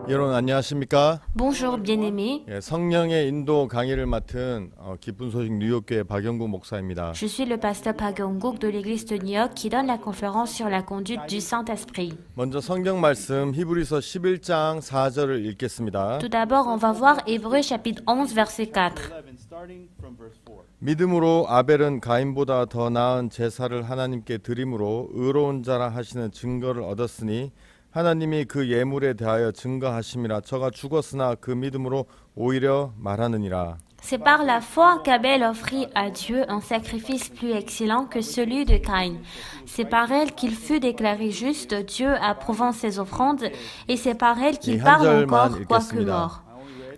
여러분 안녕하십니까? Bonjour bien-aimés, 예, 성령의 인도 강의를 맡은 기쁜 소식 뉴욕교회 박영국 목사입니다. je suis le pasteur Park Young-guk de l'église de New York qui donne la conférence sur la conduite du Saint-Esprit. 먼저 성경 말씀 히브리서 11장 4절을 읽겠습니다. Tout d'abord, on va voir Hébreux chapitre 11 verset 4. 믿음으로 아벨은 가인보다 더 나은 제사를 하나님께 드림으로 의로운 자라 하시는 증거를 얻었으니 하나님이 그 예물에 대하여 증거하심이라. 저가 죽었으나 그 믿음으로 오히려 말하느니라. C'est par la foi qu'Abel offrit à Dieu un sacrifice plus excellent que celui de Caïn. C'est par elle qu'il fut déclaré juste, Dieu approuvant ses offrandes, et c'est par elle qu'il parle encore, quoique mort.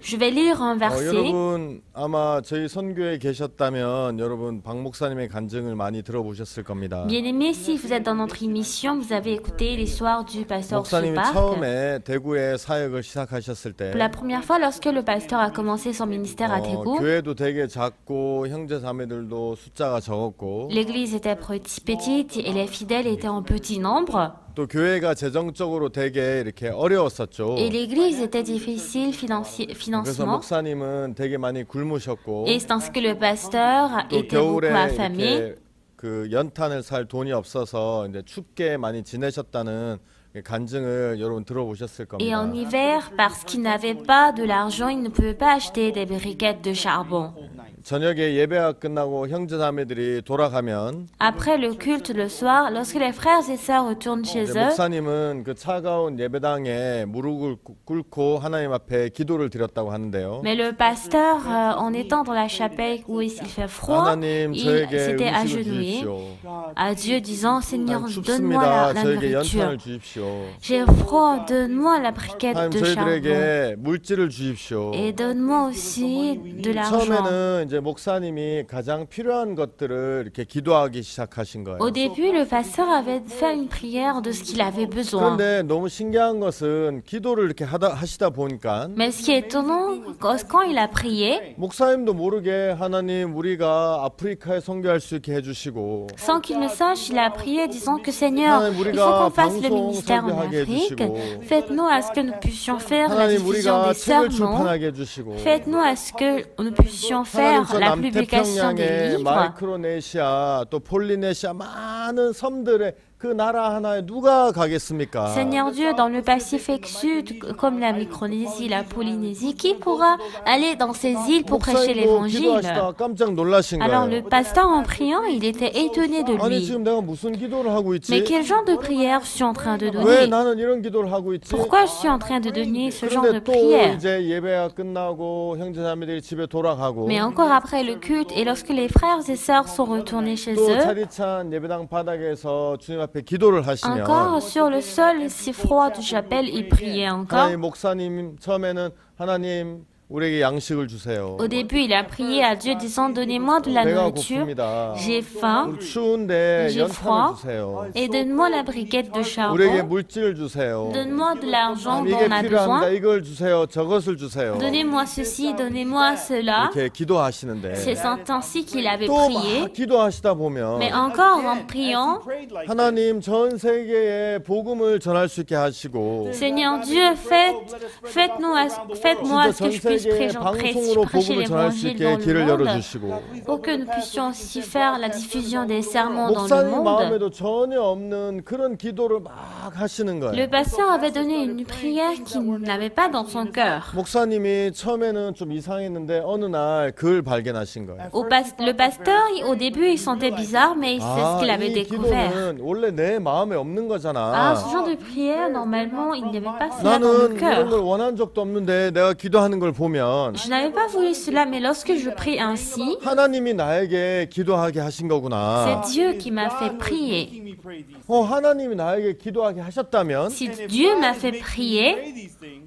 Je vais lire un verset. 여러분 아마 저희 선교에 계셨다면 여러분 박 목사님의 간증을 많이 들어보셨을 겁니다. Bien-aimés, si vous êtes dans notre émission, vous avez écouté l'histoire du pasteur 목사님이 Supark. 처음에 대구에 사역을 시작하셨을 때 Pour la première fois, lorsque le pasteur a commencé son ministère à Daegu, 교회도 되게 작고 형제 자매들도 숫자가 적었고 l'église était petite et les fidèles étaient en petit nombre. 또 교회가 재정적으로 되게 이렇게 어려웠었죠. Et l'église était difficile 그래서 financièrement. 목사님은 되게 많이 굶으셨고 Et c'est ainsi que le pasteur 또 était beaucoup 겨울에 affamé. 이렇게 그 연탄을 살 돈이 없어서 이제 춥게 많이 지내셨다는 간증을 여러분 들어보셨을 Et en 겁니다. hiver, parce qu'il n'avait pas de l'argent, il ne pouvait pas acheter des briquettes de charbon. 저녁에 예배가 끝나고 형제자매들이 돌아가면 Après le culte le soir, lorsque les frères et sœurs retournent chez 이제 eux, 목사님은 그 차가운 예배당에 무릎을 꿇고 하나님 앞에 기도를 드렸다고 하는데요. mais le pasteur, en étant dans la chapelle où il fait froid, 하나님 il 저에게 s'était 음식을 agenouillé 주십시오. à Dieu disant, Seigneur, 하나님 donne-moi 춥습니다. la 저에게 nourriture. 연탄을 주십시오. J'ai froid, donne-moi la briquette 하나님 de charbon. 저희들에게 물질을 주십시오. Et donne-moi aussi de l'argent. 처음에는 이제 목사님이 가장 필요한 것들을 이렇게 기도하기 시작하신 거예요. Au début, le pasteur avait fait une prière de ce qu'il avait besoin. 그런데 너무 신기한 것은 기도를 이렇게 하시다 보니까 Mais ce qui est étonnant, quand il a prié, 목사님도 모르게 하나님 우리가 아프리카에 선교할 수 있게 해주시고 sans qu'il ne sache, il a prié disant que Seigneur, 하나님 il faut qu'on 우리가 fasse le 방송 ministère en 설교하게 Afrique. 해주시고 Faites-nous à ce que nous puissions faire la 하나님 diffusion 우리가 des 책을 sermons. 출판하게 해주시고 Faites-nous à ce que nous puissions faire 하나님 저 la publication des 남태평양의 livres. 마이크로네시아 또 폴리네시아 많은 섬들의 그 나라 하나에 누가 가겠습니까? Seigneur Dieu, dans le Pacifique Sud, comme la Micronésie, la Polynésie, qui pourra aller dans ces îles pour prêcher 목사님도 l'évangile? 기도하시다가 깜짝 놀라신 Alors 거예요. le pasteur en priant, il était étonné de 아니 lui. 지금 내가 무슨 기도를 하고 Mais 있지? quel genre de prière je suis en train de 왜 donner? 나는 이런 기도를 하고 있지? Pourquoi je suis en train de donner ce genre de 그런데 또 prière? 이제 예배가 끝나고 형제자매들이 집에 돌아가고 Mais encore après le culte, et lorsque les frères et sœurs sont retournés chez 또 eux, 차디찬 예배당 바닥에서 주님 앞에 기도를 하시면 encore sur le sol si froid de chapelle, ils priaient encore. 하나님 목사님 처음에는 하나님 우리에게 양식을 주세요. Au début, il a prié à Dieu disant, donnez-moi de la 배가 nourriture, 고픕니다. j'ai faim, 우리 추운데 j'ai 연탄을 froid, 주세요. et donne-moi la briquette de 우리에게 charbon, 물질을 주세요. donne-moi de l'argent dont 이게 on a 필요합니다. besoin, 이걸 주세요. 저것을 주세요. donnez-moi ceci, donnez-moi cela. 이렇게 기도하시는데 C'est ainsi qu'il avait 또 prié. 막 기도하시다 보면 Mais encore en priant, 하나님 전 세계에 복음을 전할 수 있게 하시고 Seigneur Dieu, faites-moi à ce que je puisse 방송으로 prêcher 복음을 전할 수 l'évangile 있게 dans 길을 le monde, 열어주시고 pour que nous puissions aussi faire la diffusion des sermons dans le 목사님 monde. 마음에도 전혀 없는 그런 기도를 막 하시는 Le 거예요. pasteur avait donné une prière qu'il n'avait pas dans son cœur. 목사님이 처음에는 좀 이상했는데 어느 날 그걸 발견하신 거예요. Le pasteur, au début, il sentait bizarre, mais c'est ce qu'il avait 이 découvert. 기도는 원래 내 마음에 없는 Ah, 거잖아. ce genre de prière, normalement, il n'y avait pas cela dans 나는 le 이런 cœur. 걸 원한 적도 없는데 내가 기도하는 걸 보면 Je n'avais pas voulu cela, mais lorsque je prie ainsi, 하나님이 나에게 기도하게 하신 거구나. c'est Dieu qui m'a fait prier. 하나님이 나에게 기도하게 하셨다면 Si Dieu m'a fait prier,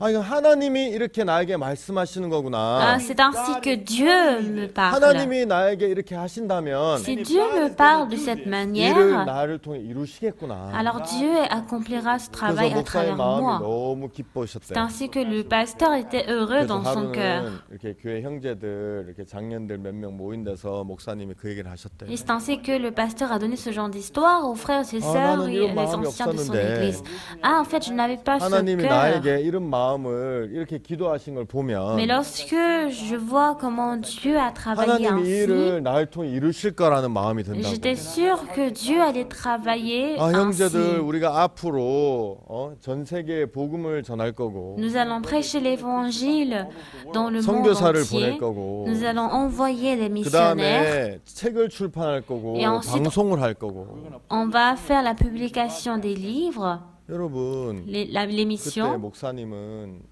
이거 하나님이 이렇게 나에게 말씀하시는 거구나. c'est ainsi que Dieu me parle. 하나님이 나에게 이렇게 하신다면 Si Dieu me parle de cette 일을 manière, 나를 통해 이루시겠구나. alors Dieu accomplira ce 그래서 travail à 목사의 travers 마음이 moi. 너무 C'est 기뻐하셨대요. ainsi que le pasteur était heureux 그래서 dans son 하루는 이번에는 이렇게 교회 형제들, 이렇게 장년들 몇 명 모인 데서 목사님이 그 얘기를 하셨대요. Et c'est ainsi que le pasteur a donné ce genre d'histoire aux frères et sœurs et les anciens de son église. Ah, en fait, je n'avais pas ce 하나님이 cœur. 나에게 이런 마음을 이렇게 기도하신 걸 보면 Mais lorsque je vois comment Dieu a travaillé 하나님이 이 ainsi, 일을 나를 통해 이루실 거라는 마음이 든다고. j'étais sûre que Dieu allait travailler 아, 형제들, ainsi. 우리가 앞으로 전 세계에 복음을 전할 거고 Nous allons prêcher l'évangile dans le monde 선교사를 보낼 entier. 거고 Nous allons envoyer des 그 missionnaires. 다음에 책을 출판할 거고 Et ensuite- 방송을 할 거고. On va faire la publication des livres, 여러분, 그때 l'émission. 목사님은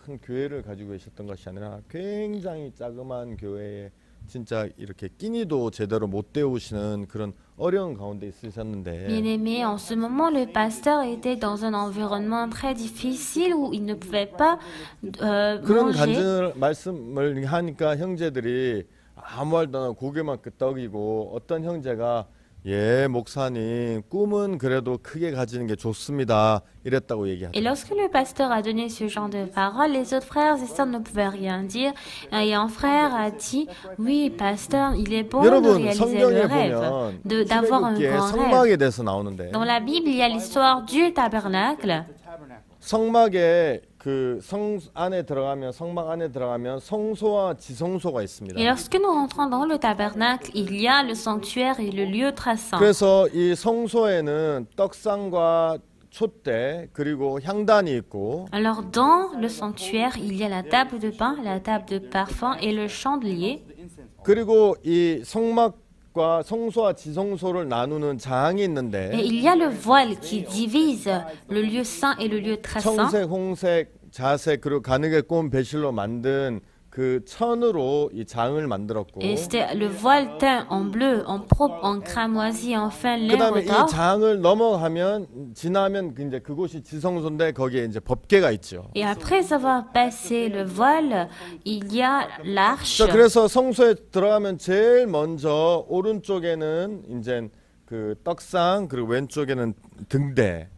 큰 교회를 가지고 계셨던 것이 아니라 굉장히 자그마한 교회에 진짜 이렇게 끼니도 제대로 못 때우시는 그런 어려운 가운데 있으셨는데 Bien-aimé, en ce moment, le pasteur était dans un environnement très difficile où il ne pouvait pas 그런 manger. 말씀을 하니까 형제들이 아무 말도 안 하고 고개만 끄덕이고 어떤 형제가 예 목사님 꿈은 그래도 크게 가지는 게 좋습니다 이랬다고 Et 얘기하더라고요. lorsque le pasteur a donné ce genre de paroles, les autres frères et sœurs ne pouvaient rien dire. Et un frère a dit, oui, pasteur, il est bon de 여러분 réaliser le 성경에 rêve, 보면 d'avoir un 출애굽기에 grand rêve. 성막에 대해서 나오는데 Dans la Bible, il y a l'histoire du tabernacle. 성막에 그 성 안에 들어가면 성막 안에 들어가면 성소와 지성소가 있습니다. Et lorsque nous rentrons dans le tabernacle, il y a le sanctuaire et le lieu très saint. 그래서 이 성소에는 떡상과 촛대 그리고 향단이 있고 Alors dans le sanctuaire, il y a la table de pain, la table de parfum et le chandelier. 그리고 이 성막과 성소와 지성소를 나누는 장이 Et 있는데 il y a le voile qui divise le lieu saint et le lieu très saint. 청색, 홍색, 자색 그리고 가느게 꼬은 배실로 만든 그 천으로 이 장을 만들었고 Et c'était le voile teint en bleu, en propre, en cramoisi, en fin lin 그다음에 이 retors. 장을 넘어가면 지나면 이제 그곳이 지성소인데 거기에 이제 법궤가 있죠. Et après avoir passé le voile, il y a l'arche. 자, 그래서 성소에 들어가면 제일 먼저 오른쪽에는 이제 그 떡상 그리고 왼쪽에는 등대.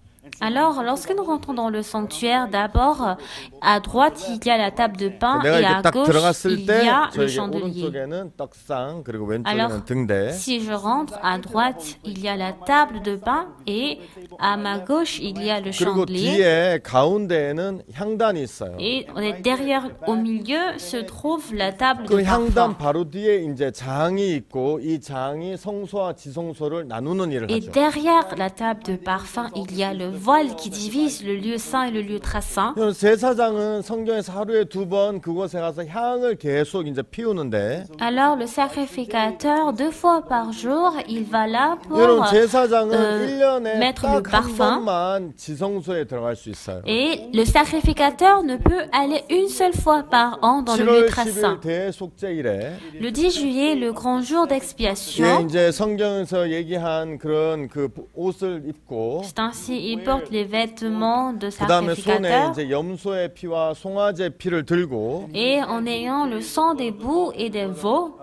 Alors, lorsque nous rentrons dans le sanctuaire, d'abord, à droite, il y a la table de pain 내가 et 이렇게 à 딱 gauche, 들어갔을 il y 때 a le 저에게 chandelier. 오른쪽에는 떡상 그리고 왼쪽에는 Alors, 등대. si je rentre à droite, il y a la table de pain et à ma gauche, il y a le 그리고 chandelier. 뒤에 가운데에는 향단이 있어요. Et on est derrière, au milieu, se trouve la table 그 de 향단 parfum. 바로 뒤에 이제 장이 있고 이 장이 성소와 지성소를 나누는 일을 Et 하죠. derrière la table de parfum, il y a le voile qui divise le lieu saint et le lieu très saint. 여러분, 제사장은 성경에서 하루에 2번 그곳에 가서 향을 계속 이제 피우는데 Alors le sacrificateur, 2 fois par jour, il va là pour 여러분 제사장은 euh, 1년에 mettre le 딱 한 parfum. 번만 지성소에 들어갈 수 있어요. Et le sacrificateur ne peut aller une seule fois par an dans le lieu 7월 très 10일 saint. 대속죄일에 Le 10 juillet, le grand jour 예, d'expiation, 이제 성경에서 얘기한 그런 그 옷을 입고 c'est ainsi, il porte les vêtements de 그 다음에 손에 sacrificateur. 이제 염소의 피와 송아지의 피를 들고 Et en ayant le sang des boucs et des veaux,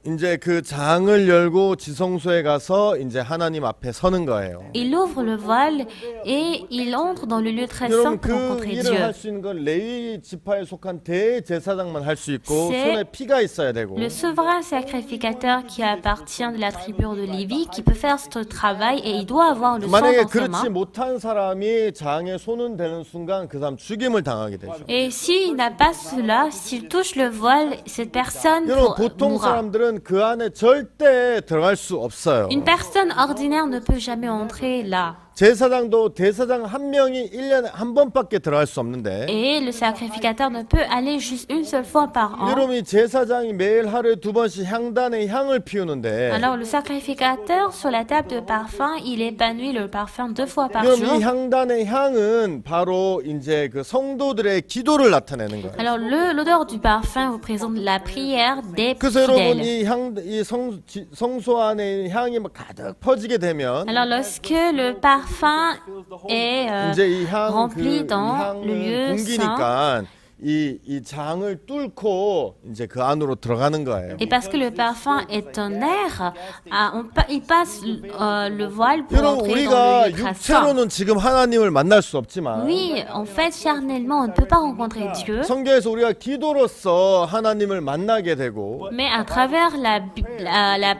이제 그 장을 열고 지성소에 가서 이제 하나님 앞에 서는 거예요. il ouvre le voile et il entre dans le lieu très saint 여러분 pour 그 rencontrer 일을 Dieu. 할 수 있는 건 레위 지파에 속한 대제사장만 할 수 있고 C'est 손에 피가 있어야 되고 Le souverain sacrificateur qui appartient de la tribu de Lévi, qui peut faire ce travail et il doit avoir le sang 만약에 dans ses 그렇지 mains. 못한 사람이 장에 손은 대는 순간 그 사람 죽임을 당하게 되죠. Et s'il n'a pas cela, s'il touche le voile, cette personne 여러분 보통 mourra. 사람들은 그 안에 절대 들어갈 수 없어요. Une personne ordinaire ne peut jamais entrer là. 제사장도 대사장 한 명이 1년에 한 번밖에 들어갈 수 없는데 Et le sacrificateur ne peut aller juste une seule fois par an. 여러분이 제사장이 매일 하루에 2번씩 향단에 향을 피우는데 Alors le sacrificateur, sur la table de parfum, il épanouit le parfum 2 fois par 여러분 jour. 이 향단의 향은 바로 이제 그 성도들의 기도를 나타내는 거예요. Alors l'odeur du parfum représente la prière des 그래서 여러분 fidèles. 이 성소 안에 향이 막 가득 퍼지게 되면 Alors lorsque le parfum est 이제 이 향, rempli 그 dans le 향은 lieu saint, 공기니까 이 장을 뚫고 이제 그 안으로 들어가는 거예요. Et parce que le parfum est un air, il passe le voile pour 여러분 entrer dans 우리가 le lieu très saint. 육체로는 지금 하나님을 만날 수 없지만 Oui, en fait, charnellement, on ne peut pas rencontrer Dieu, 성경에서 우리가 기도로서 하나님을 만나게 되고 mais à travers la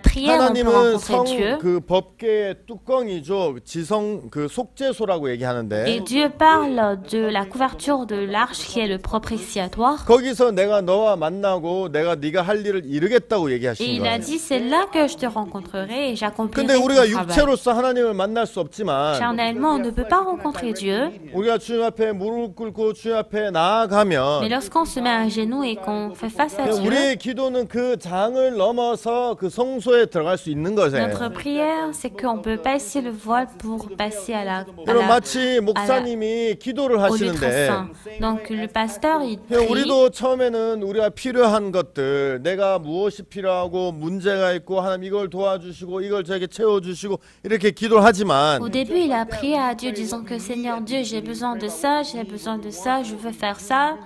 prière, on peut 하나님은 rencontrer Dieu. 그 법궤의 뚜껑이죠. 지성 그 속죄소라고 Et 얘기하는데 Dieu parle de la couverture de l'arche qui est le propitiatoire. 거기서 내가 너와 만나고 내가 네가 할 일을 이루겠다고 Et 얘기하신 il a 거예요. dit, c'est là que je te rencontrerai et j'accomplirai 근데 ton 우리가 travail. 육체로서 하나님을 만날 수 없지만 Charnellement, on ne peut pas rencontrer Dieu, 우리가 주님 앞에 무릎 꿇고 주님 앞에 mais 나아가면 lorsqu'on se met à genoux et qu'on fait face à Dieu, 우리의 기도는 그 장을 넘어서 그 성소에 들어갈 수 있는 거예요. notre prière, c'est qu'on peut passer le voile pour passer 여러분 마치 목사님이 기도를 au lieu très 하시는데 saint. Donc le pasteur, il 그냥 prie. 우리도 처음에는 우리가 필요한 것들 내가 무엇이 필요하고 문제가 있고 하나님 이걸 도와주시고 이걸 저에게 채워주시고 이렇게 기도를 하지만 Au début, il a prié à Dieu disant que Seigneur Dieu, j'ai besoin de ça, je veux faire ça.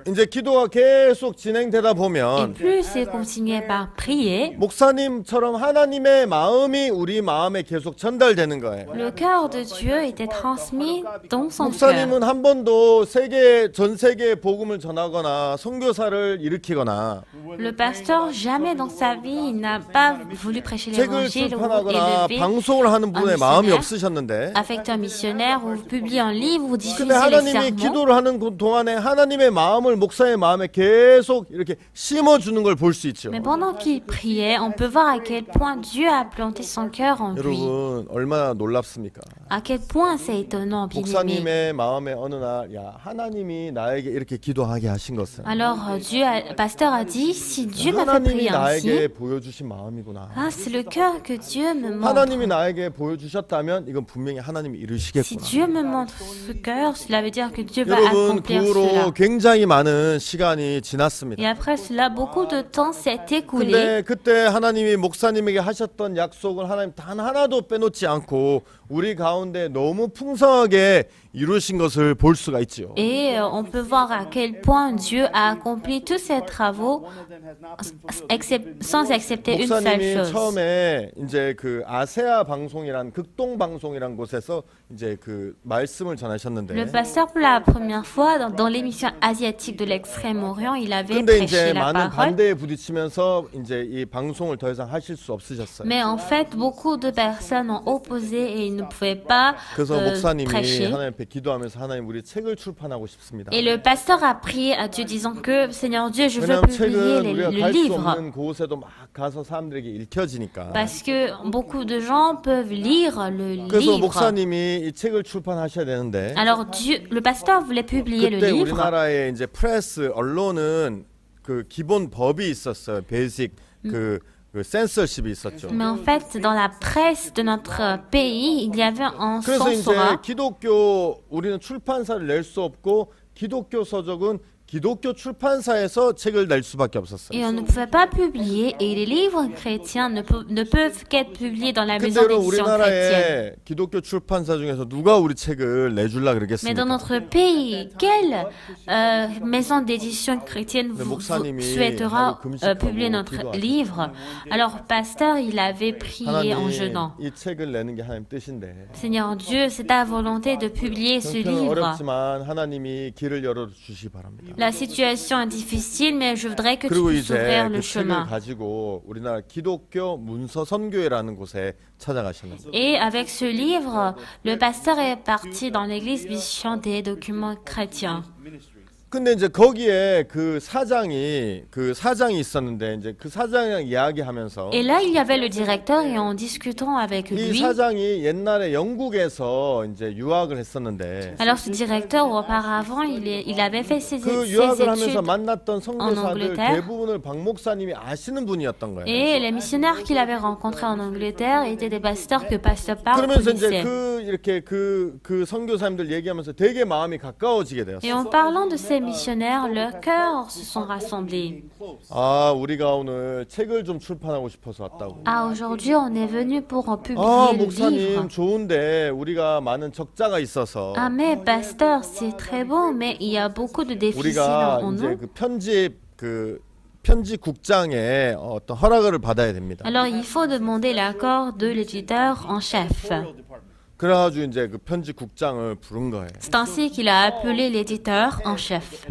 이제 기도가 계속 진행되다 Et 보면 plus il continuait par prier, 목사님처럼 하나님의 마음이 우리 마음에 계속 전달되는 거예요. le cœur de Dieu était transmis dans son cœur. 목사님은 한 번도 전 세계에 복음을 전하거나 선교사를 일으키거나 Le pasteur, jamais dans sa vie, il n'a pas voulu prêcher 책을 l'évangile ou 출판하거나 élever 방송을 하는 분의 un 마음이 missionnaire, 없으셨는데 affecter un missionnaire ou publier un livre ou diffuser 근데 les 하나님이 sermons. 기도를 하는 동안에 하나님의 마음을 목사의 마음에 계속 이렇게 심어주는 걸 볼 수 있죠. Mais pendant qu'il priait, on peut voir à quel point Dieu a planté son cœur en lui. 여러분 얼마나 놀랍습니까? À quel point c'est étonnant, bien-aimé. 목사님의 마음에 어느 날 야 하나님이 나에게 이렇게 기도하게 하신 것은 Alors, le pasteur a dit, si Dieu m'a fait 하나님이 prier 나에게 ainsi, 보여주신 마음이구나. c'est le cœur que Dieu me montre. 하나님이 나에게 보여주셨다면 이건 분명히 하나님이 Si 이루시겠구나. Dieu me montre ce cœur, cela veut dire que Dieu va 여러분 그 accomplir 후로 cela. 굉장히 많은 시간이 Et 지났습니다. après cela, beaucoup de temps s'est écoulé. 근데 그때 하나님이 목사님에게 하셨던 약속을 하나님 단 하나도 빼놓지 않고 우리 가운데 너무 풍성하게 이루신 것을 볼 수가 있죠. Et on peut voir à quel point Dieu a accompli tous ses travaux sans accepter une seule 목사님이 chose. 처음에 이제 그 아세아 방송이란 극동 방송이란 곳에서 이제 그 말씀을 Le 전하셨는데 pasteur, pour la première fois, dans l'émission asiatique de l'Extrême-Orient, il avait 근데 prêché 이제 la 많은 parole. 반대에 부딪히면서 이제 이 방송을 더 이상 하실 수 없으셨어요. Mais en fait, beaucoup de personnes ont opposé et ils ne pouvaient pas 그래서 목사님이 prêcher. 하나님 앞에 기도하면서 하나님 우리 책을 출판하고 싶습니다. Et le pasteur a prié à Dieu disant que Seigneur Dieu, je veux 왜냐하면 publier 책은 우리가 le 갈 수 livre. 없는 곳에도 막 가서 사람들에게 읽혀지니까. Parce que beaucoup de gens peuvent lire le 그래서 livre. 목사님이 이 책을 출판하셔야 되는데 Alors Dieu, le pasteur voulait publier le 그때 livre. 우리나라의 이제 프레스 언론은 그 기본 법이 있었어요. 베이직 그 센서십이 있었죠. Mais en fait, dans la presse de notre pays, il y avait un 그래서 이제 censorat. 우리는 출판사를 낼 수 없고 기독교 서적은 기독교 출판사에서 책을 낼 수밖에 없었어요. Et on ne pouvait pas publier, et les livres chrétiens ne peuvent qu'être publiés dans la 근데 maison 여러분 d'édition chrétienne. 우리나라의 기독교 출판사 중에서 누가 우리 책을 내줄라 Mais dans 그러겠습니까? notre pays, quelle maison d'édition chrétienne Mais vous 목사님이 souhaitera 하루 금식하고 publier notre 기도하셨어요. livre? Alors, pasteur, il avait prié en 하나님 jeûnant. 이 책을 내는 게 하나님 뜻인데 Seigneur Dieu, c'est ta volonté de publier ce 형편은 livre. 어렵지만 하나님이 길을 열어주시기 바랍니다. La situation est difficile, mais je voudrais que tu 그리고 puisses 이제 ouvrir le 그 책을 chemin. 가지고 우리나라 기독교 문서 선교회라는 곳에 찾아가셨는데 Et avec ce livre, le pasteur est parti dans l'église mission des documents chrétiens. 근데 이제 거기에 그 사장이 있었는데 이제 그 사장이랑 이야기하면서 Et là, il y avait le directeur et en discutant avec 이 lui, 사장이 옛날에 영국에서 이제 유학을 했었는데 alors ce directeur auparavant, il avait fait ses 그 유학을 하면서 études 만났던 선교사들 Angleterre. 대부분을 박 목사님이 아시는 분이었던 거예요. et les missionnaires qu'il avait rencontrés en Angleterre étaient des pasteurs que pasteur Park 그러면서 이제 connaissait. 이렇게 그 선교사님들 얘기하면서 되게 마음이 가까워지게 Et 되었어요. en parlant de ces missionnaires, leurs cœurs se sont rassemblés. 아, 우리가 오늘 책을 좀 출판하고 싶어서 왔다고. Ah, aujourd'hui, on est venu pour en 아, publier le 목사님 livre. 좋은데 우리가 많은 적자가 있어서 Ah, mais pasteur, c'est très beau, mais il y a beaucoup de déficits 우리가 en 이제 nous. 그 편집국장의 어떤 허락을 받아야 됩니다. Alors, il faut demander l'accord de l'éditeur en chef. 그래가지고 이제 그 편집국장을 부른 거예요. C'est ainsi qu'il a appelé l'éditeur en chef.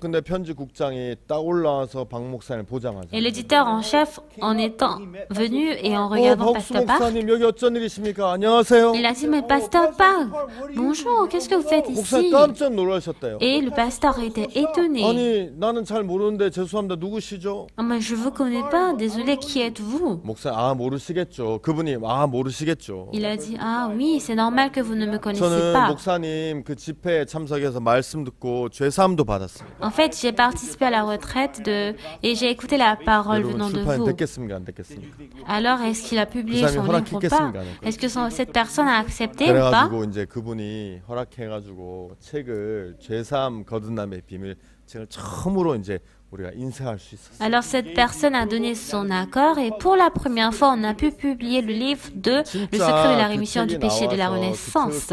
근데 편집국장이 딱 올라와서 박 목사님을 보자마자 Et l'éditeur en chef, en étant venu et en regardant 박수 Pasteur Park, 목사님 여기 어쩐 일이십니까? 안녕하세요. il a dit, mais Pasteur Park, bonjour, qu'est-ce que vous faites 목사님 ici? 깜짝 놀라셨대요. Et le pasteur était étonné. 아니 나는 잘 모르는데 죄송합니다. 누구시죠? Ah, mais je vous connais pas, désolé, qui êtes-vous? 목사님 아 모르시겠죠. 그분이 아 모르시겠죠. Il a dit, ah oui, c'est normal que vous ne me connaissez 저는 pas. 목사님 그 집회에 참석해서 말씀 듣고 죄사함도 받았어요. En fait, j'ai participé à la retraite et j'ai écouté la parole 여러분 venant de 출판 vous. 됐겠습니까 안 됐겠습니까? Alors, est-ce qu'il a publié 그 사람이 son livre ou pas? 허락했겠습니까, 안 했겠습니까? Est-ce que cette personne a accepté ou pas? 그래가지고 이제 그분이 허락해가지고 책을 죄사함 거듭남의 비밀 책을 처음으로 이제 우리가 인쇄할 수 있었어요. Alors, cette personne a donné son accord et pour la première fois, on a pu publier le livre de Le secret de la rémission du péché de la renaissance.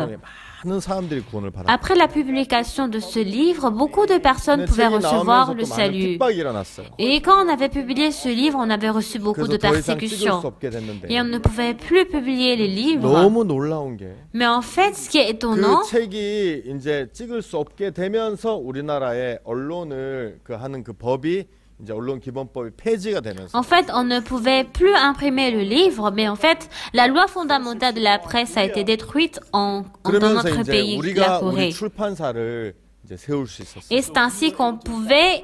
많은 사람들이 구원을 받았어요. Après la publication de ce livre, beaucoup de personnes pouvaient recevoir le salut. 핍박이 일어났어요. Et quand on avait publié ce livre, on avait reçu beaucoup de 그래서 더 이상 찍을 수 persécutions. 없게 됐는데 Et on ne pouvait plus publier les livres. 너무 놀라운 게 Mais en fait, ce qui est étonnant, 그 책이 이제 찍을 수 없게 되면서 우리나라의 언론을 그 하는 그 법이 이제 언론 기본법이 폐지가 되면서 en fait, on ne pouvait plus imprimer le livre, mais en fait, la loi fondamentale de la presse a été détruite dans 그러면서 notre 이제 pays, la 우리가 우리 Corée. 출판사를 이제 세울 수 있었어요. Et c'est ainsi qu'on pouvait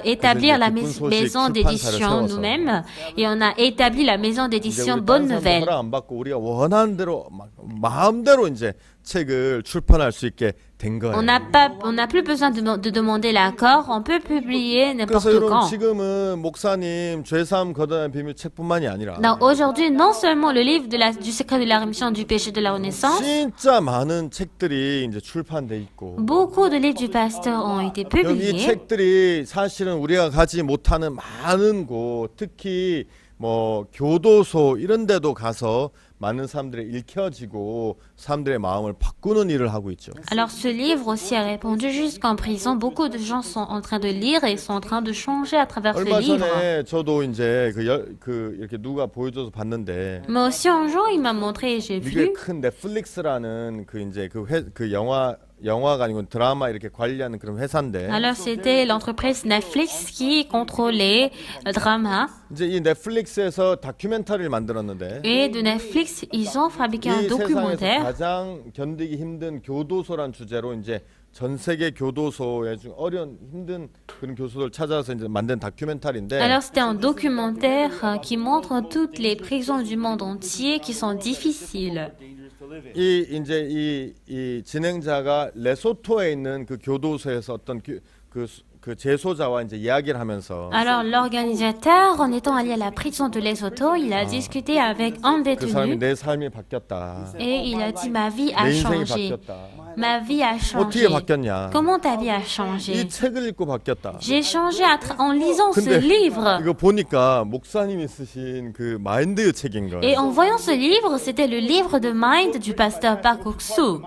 établir la 기쁜 소식 maison d'édition 출판사를 nous-mêmes. Et on a établi la maison 이제 d'édition 우리 Bonne 다른 사람들 Nouvelle. 허락 안 받고 우리가 원하는 대로 막 마음대로 이제 책을 출판할 수 있게 된 거예요. On n'a plus besoin de demander l'accord, on peut publier n'importe 그래서 여러분 quand. 지금은 목사님 죄사함 거듭남의 비밀 책뿐만이 아니라 Donc aujourd'hui, non seulement le livre du secret de la rémission du péché de la Renaissance, 진짜 많은 책들이 이제 출판돼 있고 beaucoup de livres du pasteur ont été 여기 이 publiés. 책들이 사실은 우리가 가지 못하는 많은 곳, 특히 뭐 교도소 이런 데도 가서 많은 사람들이 읽혀지고 사람들의 마음을 바꾸는 일을 하고 있죠. Alors ce livre aussi a répandu jusqu'en prison. Beaucoup de gens sont en train de lire et sont en train de changer à travers ce 얼마 livre. 전에 저도 이제 그 이렇게 누가 보여줘서 봤는데 Mais aussi un jour, il m'a montré et j'ai 미국의 vu. 큰 넷플릭스라는 그 이제 그 영화가 아니고 드라마 이렇게 관리하는 그런 회사인데 Alors c'était l'entreprise Netflix qui contrôlait le drama. 이제 이 넷플릭스에서 다큐멘터리를 만들었는데 Et de Netflix, ils ont fabriqué un 이 세상에서 documentaire. 가장 견디기 힘든 교도소란 주제로 이제 전 세계 교도소에 좀 어려운 힘든 그런 교소들 찾아서 이제 만든 다큐멘터리인데 Alors c'était un documentaire qui montre toutes les prisons du monde entier qui sont difficiles. 이 이제 이 진행자가 레소토에 있는 그 교도소에서 어떤 그 재소자와 이제 이야기를 하면서 Alors l'organisateur, en étant allé à la prison de Lesotho, il a discuté avec un 그 사람이 détenu 내 삶이 바뀌었다. et il a dit ma vie a 내 인생이 changé. 바뀌었다. Ma vie a 어떻게 changé. 바뀌었냐? Comment ta vie a 이 changé? 책을 읽고 바뀌었다. J'ai changé en lisant ce 근데 livre. 이거 보니까 목사님이 쓰신 그 마인드 책인 거예요. Et en voyant ce livre, c'était le livre de Mind du pasteur Park Ok-soo.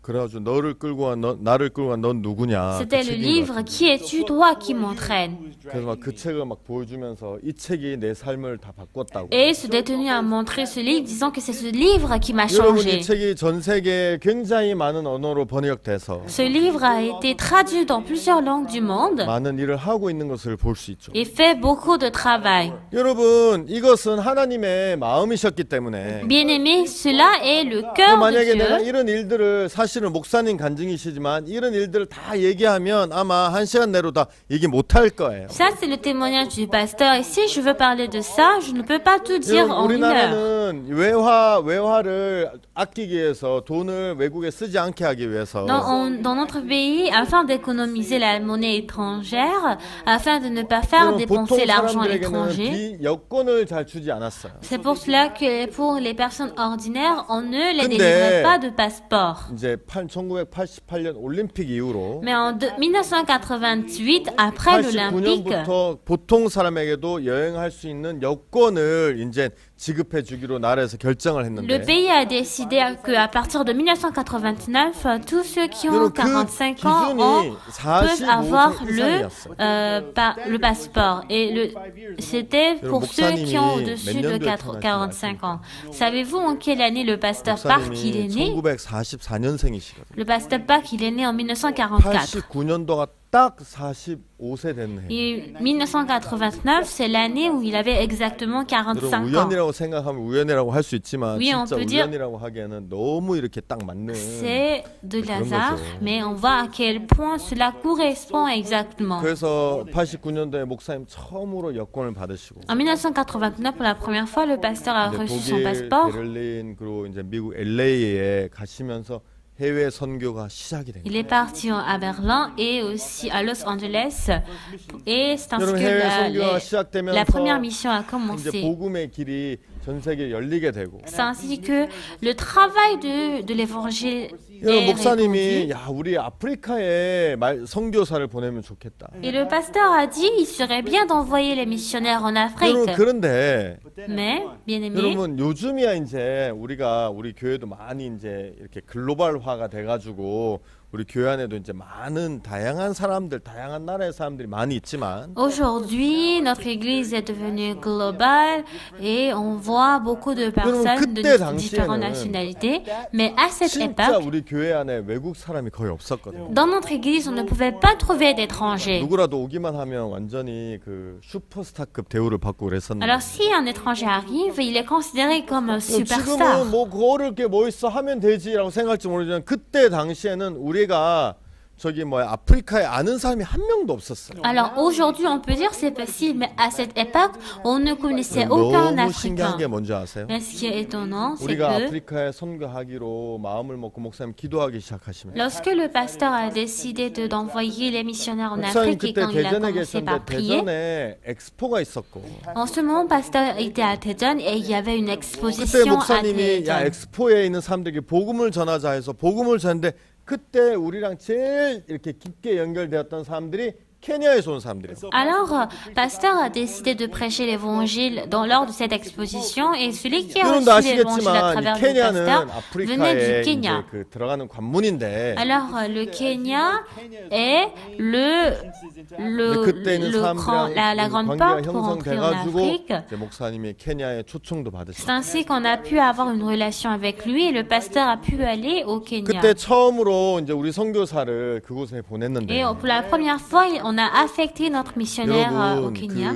그래가지고 나를 끌고 와 넌 누구냐? 그 C'était le 책인 livre 거예요. Qui es-tu, toi qui m'entraîne? 그래서 막 그 책을 막 보여주면서 이 책이 내 삶을 다 바꿨다고. Et ce détenu a montré ce livre disant que c'est ce livre qui m'a 여러분 changé. 이 책이 전 세계에 굉장히 많은 언어로 번역돼서 Ce livre a été traduit dans plusieurs langues du monde 많은 일을 하고 있는 것을 볼 수 있죠. et fait beaucoup de travail. 여러분 이것은 하나님의 마음이셨기 때문에 Bien-aimé, cela est le cœur de 만약에 내가 Dieu. 이런 일들을 사실은 목사님 간증이시지만 이런 일들을 다 얘기하면 아마 1시간 내로 다 얘기 못할 거예요. Ça, c'est le témoignage du pasteur. Et si je veux parler de ça, je ne peux pas tout dire en une heure. 우리나라는 외화를 아끼기 위해서 돈을 외국에 쓰지 않게 하기 위해서 Dans notre pays, afin d'économiser la monnaie étrangère, afin de ne pas faire dépenser l'argent à l'étranger, 여권을 잘 주지 않았어요. c'est pour cela que pour les personnes ordinaires, on ne les délivrait pas de passeport. 이제 1988년 올림픽 이후로 Mais en 1988, après l'Olympique, 89년부터 보통 사람에게도 여행할 수 있는 여권을 이제 지급해 주기로 나라에서 결정을 le 했는데 pays a décidé qu'à partir de 1989, tous ceux qui ont 45 ans peuvent avoir le passeport. Et c'était pour ceux qui ont au-dessus de 45 ans. Savez-vous en quelle année le pasteur Park il est né? 1944년생이시거든요. Le pasteur Park il est né en 1944. 89년도가 딱 45세 된 해. Et 1989, c'est l'année où il avait exactement 45 ans. 우연이라고 생각하면 우연이라고 할 수 있지만 Oui, on 진짜 peut dire 우연이라고 하기에는 너무 이렇게 딱 맞는 c'est de 그런 hasard, 거죠. mais on voit à quel point cela correspond exactement. 그래서 89년도에 목사님 처음으로 여권을 받으시고 En 1989, pour la première fois, le pasteur a 이제 reçu son 독일, passeport. 베를린 그리고 이제 미국 LA에 가시면서 해외 선교가 시작이 된 Il 거예요. est parti à Berlin et aussi à Los Angeles. Et c'est ainsi 여러분 que 해외 선교가 la 시작되면서 première mission a 이제 commencé. 복음의 길이 전 세계에 열리게 되고 C'est ainsi que le travail de l'évangile 여러분 est 목사님이 répandu. 야 우리 아프리카에 선교사를 보내면 좋겠다. Et le pasteur a dit il serait bien d'envoyer les missionnaires en Afrique. 여러분 그런데 Mais, bien aimé, 여러분 요즘이야 이제 우리 교회도 많이 이제 이렇게 글로벌화가 돼가지고 우리 교회 안에도 이제 많은 다양한 사람들, 다양한 나라의 사람들이 많이 있지만 aujourd'hui, notre église est devenue globale et on voit beaucoup de personnes de différentes nationalités. Mais à cette 진짜 époque, 우리 교회 안에 외국 사람이 거의 없었거든요. dans notre église, on ne pouvait pas trouver d'étrangers. 누구라도 오기만 하면 완전히 그 슈퍼스타급 대우를 받고 그랬었는데 Alors si un étranger arrive, il est considéré comme un superstar. 지금은 뭐 그거를 게 뭐 있어 하면 되지라고 생각할지 모르지만 그때 당시에는 우리가 저기 뭐야 아프리카에 아는 사람이 한 명도 없었어요. Alors aujourd'hui, on peut dire c'est facile, mais à cette époque, on ne connaissait aucun 너무 신기한 Africain. 게 뭔지 아세요? Mais ce qui est étonnant, c'est 우리가 que 아프리카에 선교하기로 마음을 먹고 목사님 기도하기 시작하시면 lorsque le pasteur a décidé d'envoyer les missionnaires en 목사님 Afrique et 그때 quand il a 대전에 commencé par 계셨는데 prier, 대전에 엑스포가 있었고 en ce moment, pasteur était à Tejon et il y avait une 그때 exposition à 목사님이 야 Tejon. 엑스포에 있는 사람들에게 복음을 전하자 해서 복음을 전했는데 그때 우리랑 제일 이렇게 깊게 연결되었던 사람들이 케냐에서 온 사람들이에요. Alors, pasteur a décidé de prêcher l'évangile lors de cette exposition et celui qui a 여러분도 reçu l'évangile à 아시겠지만 이 travers le 케냐는 pasteur venait du 아프리카에 Kenya. 이제 그 들어가는 관문인데 Alors, le Kenya est le 그때 있는 la grande 사람들이랑 porte pour entrer en 형성돼가지고 Afrique. 이제 목사님이 케냐에 초청도 C'est 받으셨어요. ainsi qu'on a pu avoir une relation avec lui et le pasteur a pu aller au Kenya. 그때 처음으로 이제 우리 선교사를 그곳에 보냈는데 Et pour la première fois, on a affecté notre missionnaire au 여러분 Kenya.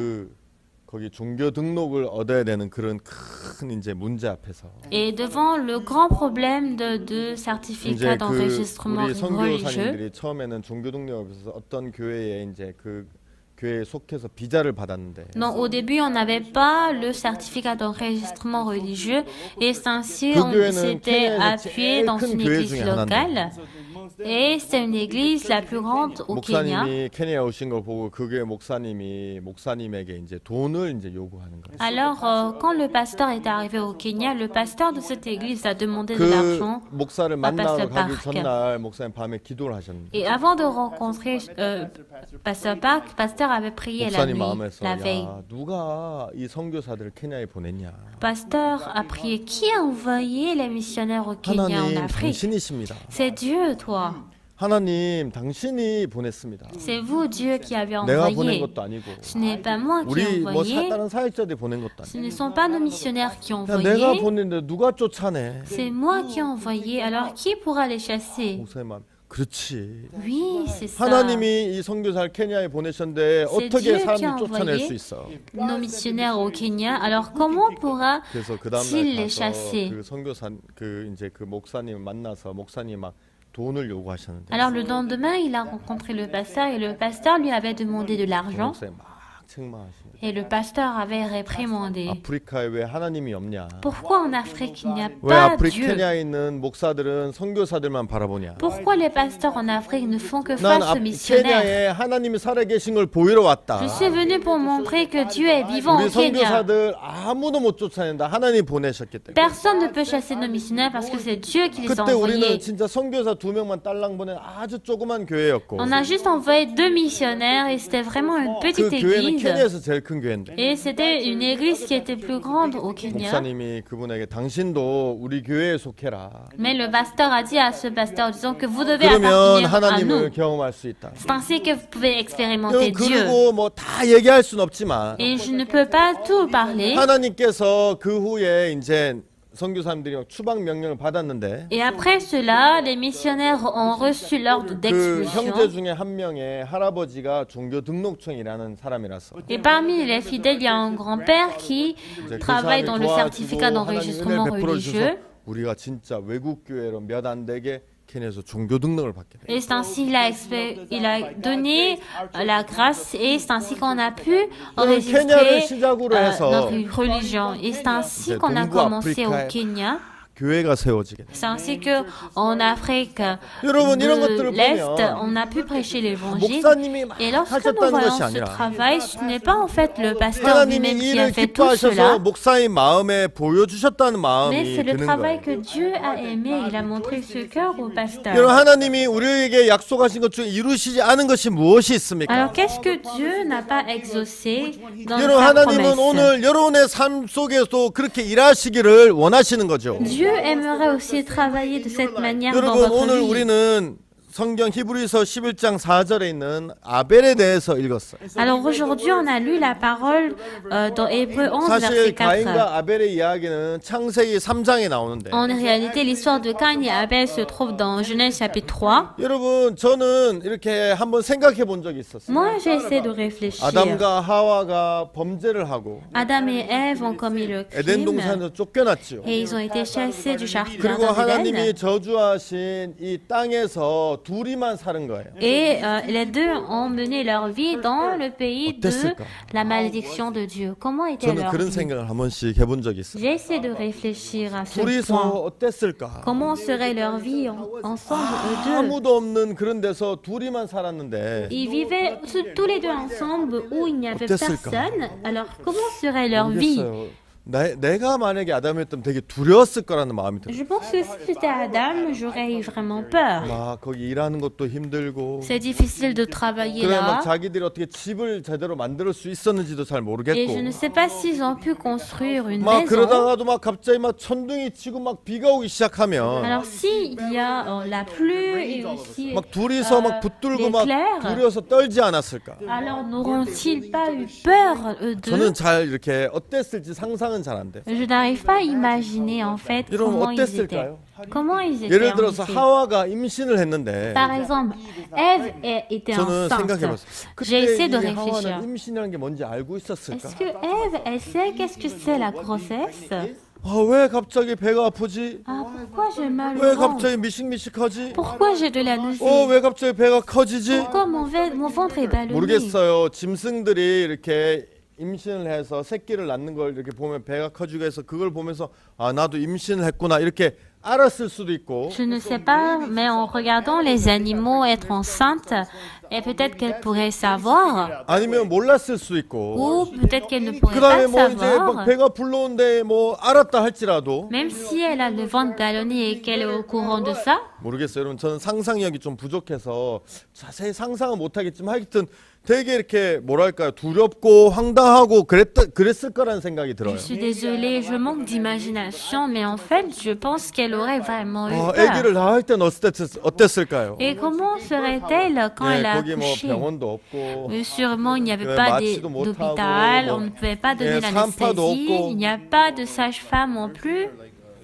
거기 종교 등록을 얻어야 되는 그런 큰 이제 문제 앞에서 Et devant le grand problème de certificat 이제 그 d'enregistrement 우리 religieux, 선교사님들이 처음에는 종교 등록을 위해서 어떤 교회에 이제 그 교회에 속해서 비자를 받았는데 non, au début, on n'avait pas le certificat d'enregistrement religieux et c'est ainsi 그 on 교회는 s'était 케냐에서 appuyé 제일 dans 큰 une 교회 église 중에 locale. Et c'est une église la plus grande au Kenya. 목사님이 케냐에 오신 걸 보고 그 교회 목사님에게 이제 돈을 이제 요구하는 거예요. Alors, quand le pasteur est arrivé au Kenya, le pasteur de cette église a demandé de 그 l'argent. 목사를 만나러 pasteur 가기 Park. 전날 목사님 밤에 기도를 하셨는데 Et avant de rencontrer pasteur Park, pasteur avait prié la 목사님 nuit, 마음에서 la veille. 야 누가 이 선교사들을 케냐에 보냈냐? Pasteur a prié qui a envoyé les missionnaires au Kenya, en 하나님 Afrique? 당신이십니다. C'est Dieu, toi. 하나님 당신이 보냈습니다. C'est vous, Dieu, qui avez 내가 보낸 envoyé. 것도 아니고 Ce n'est pas moi qui ai 우리 뭐 envoyé. 다른 사역자들이 보낸 것도 Ce 아니고 ne sont pas nos missionnaires qui ont 그냥 내가 envoyé. 보냈는데 누가 쫓아내? C'est moi qui ai envoyé. Alors qui pourra les chasser? 목사님 마음 그렇지. Oui, c'est ça. 하나님이 이 선교사를 케냐에 보내셨는데 어떻게 Dieu qui 사람들이 a 쫓아낼 envoyé 수 있어? Nos missionnaires au Kenya. Alors comment pourra 그래서 그 다음 s'il 날 les 가서 chassait? 그 선교사 그 이제 그 목사님 만나서 목사님 막 돈을 요구하셨는데 Alors le lendemain, il a rencontré le pasteur et le pasteur lui avait demandé de l'argent 목사님 막 책망하십니다. et le pasteur avait réprimandé. 아프리카에 왜 하나님이 없냐? Pourquoi en Afrique il n'y a 왜 pas 아프리카 Dieu? 케냐에 있는 목사들은 선교사들만 바라보냐? Pourquoi les pasteurs en Afrique ne font que 난 face aux missionnaires? 케냐에 하나님이 살아계신 걸 보이러 왔다. Je suis venu pour montrer que Dieu est vivant 우리 au Kenya. 선교사들 아무도 못 쫓아낸다. 하나님 보내셨기 때문에. Personne ne peut chasser nos missionnaires parce que c'est Dieu qui les a 그때 우리는 envoyés. 진짜 선교사 2명만 딸랑 보낸 아주 조그만 교회였고 On a juste envoyé 2 missionnaires et c'était vraiment une 그 petite 교회는 église. 케냐에서 제일 큰 교회인데 Et c'était une église qui était plus grande au Kenya. 목사님이 그분에게 당신도 우리 교회에 속해라. Mais le pasteur a dit à ce pasteur, disons que vous devez 그러면 appartenir à 하나님을 nous. 경험할 수 있다. C'est ainsi que vous pouvez expérimenter Dieu. 그리고 뭐 다 얘기할 수는 없지만 Et je ne peux pas tout parler. 하나님께서 그 후에 이제 선교사님들이 막 추방 명령을 받았는데 Et après cela, les missionnaires ont reçu l'ordre 그 d'expulsion. 형제 중에 한 명의 할아버지가 종교 등록청이라는 사람이라서 Et parmi les fidèles, il y a un grand-père qui 이제 그 travaille 사람이 dans le certificat 도와주고 하나님 d'enregistrement 은혜를 베풀어 주셔서 religieux. 우리가 진짜 외국 교회로 몇 안 되게 케냐에서 종교 등록을 받게 돼요. Et c'est ainsi il a donné la grâce et c'est ainsi qu'on a pu 케냐를 enregistrer 시작으로 해서 notre religion. Et c'est ainsi qu'on a 동부 commencé au 아프리카에 Kenya. 교회가 세워지게 돼요. C'est ainsi qu'en Afrique 여러분, 이런 de 것들을 l'Est, 보면 on a pu prêcher l'évangile. 목사님이 막 Et lorsque nous 하셨다는 voyons 것이 ce 아니라 travail, ce n'est pas en fait le pasteur 하나님이 lui-même qui a 이를 fait tout 기뻐하셔서 cela, 목사님 마음에 보여주셨다는 mais 마음이 c'est le 드는 travail 거예요. que Dieu a aimé. Il a montré ce cœur au 여러분, pasteur. 하나님이 우리에게 약속하신 것 중에 이루시지 않은 것이 무엇이 있습니까? Alors qu'est-ce que Dieu n'a pas exaucé dans 여러분, sa 하나님은 promesse? 오늘 여러분의 삶 속에서도 그렇게 일하시기를 원하시는 거죠. Dieu aimerait aussi travailler de cette manière dans 여러분, votre 오늘 vie. 우리는 성경 히브리서 11장 4절에 있는 아벨에 대해서 읽었어요. Alors aujourd'hui, on a lu la parole dans Hébreux 11, 사실 verset 4. 가인과 아벨의 이야기는 창세기 3장에 나오는데 En réalité, l'histoire de Caïn et Abel se trouve dans Genèse chapitre 3. 여러분, 저는 이렇게 한번 생각해 본 적이 있었어요. Moi, j'ai essayé de réfléchir. 아담과 하와가 범죄를 하고 Adam et Ève ont commis le 에덴 crime 동산에서 쫓겨났죠. et ils ont été chassés du 그리고 jardin 하나님이 d'Éden. 저주하신 이 땅에서 둘이만 사는 거예요. Et les deux ont mené leur vie dans le pays de 어땠을까? la malédiction de Dieu. Comment était 저는 leur 그런 vie? 생각을 한 번씩 해본 적이 있어요. J'ai essayé de réfléchir à ce 둘이서 point. 어땠을까? Comment serait leur vie ensemble, eux deux? 아무도 없는 그런 데서 둘이만 살았는데 Ils vivaient tous les deux ensemble où il n'y avait 어땠을까? personne. Alors, comment serait leur vie? 모르겠어요. 내가 만약에 아담이었다면 되게 두려웠을 거라는 마음이 들어요. Je pense que si j'étais Adam, j'aurais eu vraiment peur. 막 거기 일하는 것도 힘들고 C'est difficile de travailler 그래 막 là. 자기들이 어떻게 집을 제대로 만들 수 있었는지도 잘 Et je 모르겠고 ne sais pas s'ils ont pu construire une 막 maison. 그러다가도 막 갑자기 막 천둥이 치고 막 비가 오기 시작하면 Alors, s'il y a la pluie et aussi 막 둘이서 막 붙들고 막 l'éclair, 두려워서 떨지 않았을까? alors n'auront-ils pas eu peur, eux deux? 저는 잘 이렇게 어땠을지 상상은 잘 안 돼. Je n'arrive pas à imaginer en fait 여러분 comment ils étaient. 어땠을까요? Comment ils étaient 예를 en 들어서 effet. 하와가 임신을 했는데 Par exemple, Ève était 저는 enceinte. 생각해봤어요. J'ai 그때 essayé de 이 réfléchir. 하와는 임신이라는 게 뭔지 알고 있었을까? Est-ce que Ève, elle sait qu'est-ce que c'est la grossesse? 왜 갑자기 배가 아프지? Ah, pourquoi j'ai mal 왜 au ventre? 갑자기 미식미식하지? Pourquoi j'ai de la nausée? 왜 갑자기 배가 커지지? Pourquoi mon ventre est ballonné? 모르겠어요. 짐승들이 이렇게 임신을 해서 새끼를 낳는 걸 이렇게 보면 배가 커지고 해서 그걸 보면서 아 나도 임신을 했구나 이렇게 알았을 수도 있고 Je ne sais pas, mais en regardant les animaux être enceintes, et peut-être qu'elle pourrait savoir, 아니면 몰랐을 수도 있고 ou peut-être qu'elle ne pourrait 그다음에 pas 뭐 이제 막 savoir. 배가 불러온데 뭐 알았다 할지라도 Même si elle a le ventre ballonné et qu'elle est au courant de ça, 모르겠어요. 여러분 저는 상상력이 좀 부족해서 자세히 상상은 못하겠지만 하여튼 되게 이렇게 뭐랄까요 두렵고 황당하고 그랬을 거라는 생각이 들어요. je suis désolée, je manque d'imagination, mais en fait, je pense qu'elle aurait vraiment eu 아기를 peur. 낳을 땐 어땠을까요? Et comment serait-elle quand elle a 거기 뭐 accouché? 병원도 없고 Sûrement, il n'y avait 네, pas 마취도 못하고, d'hôpital, 뭐, on ne pouvait pas donner 예, 산파도 l'anesthésie, 없고. il n'y a pas de sage-femme non plus.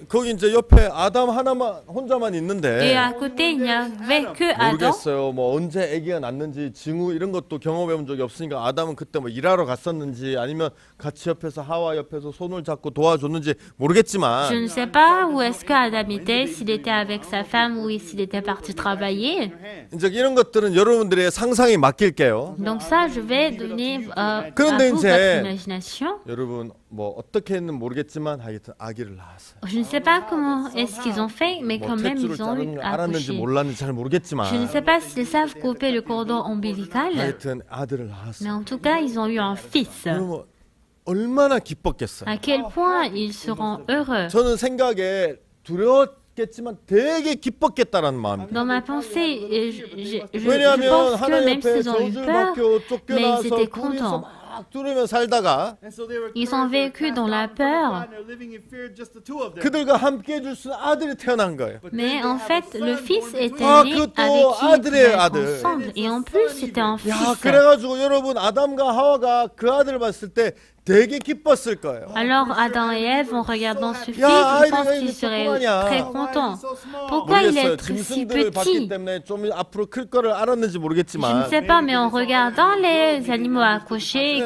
거기 이제 옆에 아담 하나만 혼자만 Et 있는데 à côté, il n'y avait que Adam. 모르겠어요. 뭐 언제 아기가 낳는지 징후 이런 것도 경험해 본 적이 없으니까 아담은 그때 뭐 일하러 갔었는지 아니면 같이 옆에서 하와 옆에서 손을 잡고 도와줬는지 모르겠지만 Je ne sais pas où est-ce que Adam était, s'il était avec sa femme ou s'il était parti travailler. 이제 이런 것들은 여러분들의 상상에 맡길게요. Donc ça, je vais donner à 그런데 vous 이제 votre imagination. 여러분 뭐 어떻게 했는 모르겠지만 하여튼 아기를 낳았어요. Je ne sais pas comment est-ce qu'ils ont fait, mais 뭐 quand même, 탯줄을 ils ont 자른 eu 줄 알았는지 accouché. 몰랐는지 잘 모르겠지만 Je ne sais pas s'ils savent couper le cordon ombilical, 하여튼 아들을 mais 낳았어요. en tout cas, ils ont eu un fils. 그러면 얼마나 기뻤겠어요. À quel point ils seront heureux. 저는 생각에 두려웠겠지만 되게 기뻤겠다라는 마음이. Dans ma pensée, je 왜냐하면 pense que 하나님 même 앞에 s'ils ont eu 저주를 peur, 받고 mais 쫓겨나서 ils étaient 둘이서 contents. 막 뚫으며 살다가 Ils ont vécu dans la peur. 그들과 함께 해줄 수 있는 아들이 태어난 거예요. Mais en fait, le fils était Ah, né 그것도 avec qui ils 아들이에요, pouvaient être 아들. ensemble. Et en plus, c'était un 야, fils. 그래가지고 여러분 아담과 하와가 그 아들을 봤을 때 되게 기뻤을 거예요. Alors Adam et Ève, en regardant ce fils, 야, je pense 아이가 qu'ils 이렇게 seraient 조그마냐. très contents. Pourquoi il 모르겠어요. est si 짐승들을 봤기 petit? 때문에 좀 앞으로 클 거를 알았는지 Je ne 모르겠지만 sais pas, mais en regardant les animaux accouchés,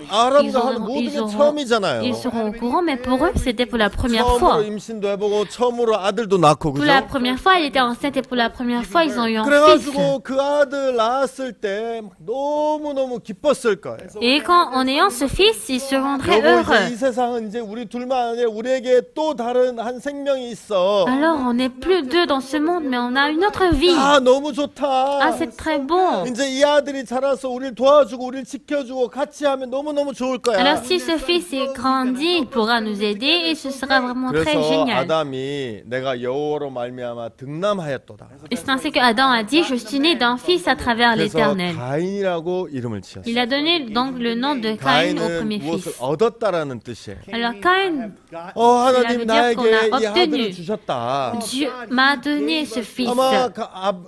아람과 하는 모든 게 처음이잖아요. ils seront au courant, mais pour eux, c'était pour la première 처음으로 fois. 임신도 해보고 처음으로 아들도 낳고 Pour la 그죠? première fois, elle était enceinte et pour la première fois, ils ont eu un fils. 그래가지고 그 아들 낳았을 때 너무너무 기뻤을 거예요. Et quand, en ayant ce fils, ils seront très 여보 이제 이 heureux. 세상은 이제 우리 둘만 아니라 우리에게 또 다른 한 생명이 있어. Alors, on n'est plus deux dans ce monde, mais on a une autre vie. 아 너무 Ah, 좋다. c'est très bon. 이제 이 아들이 자라서 우리를 도와주고 우리를 지켜주고 같이 하면 너무너무 좋을 거야. Alors, si ce fils est grandi, il pourra nous aider et ce sera vraiment très 그래서 génial. 아담이 내가 여호와로 말미암아 등남하였도다. Et c'est ainsi que Adam a dit, je suis né d'un fils à travers 그래서 l'Éternel. 가인이라고 이름을 지었어요. Il a donné donc le nom de Caïn au 가인은 premier 무엇을 fils. 얻었다라는 뜻이에요. Alors Caïn, 하나님 veut dire 나에게 qu'on a 이 아들을 obtenu. 주셨다. Dieu m'a donné ce fils. 아마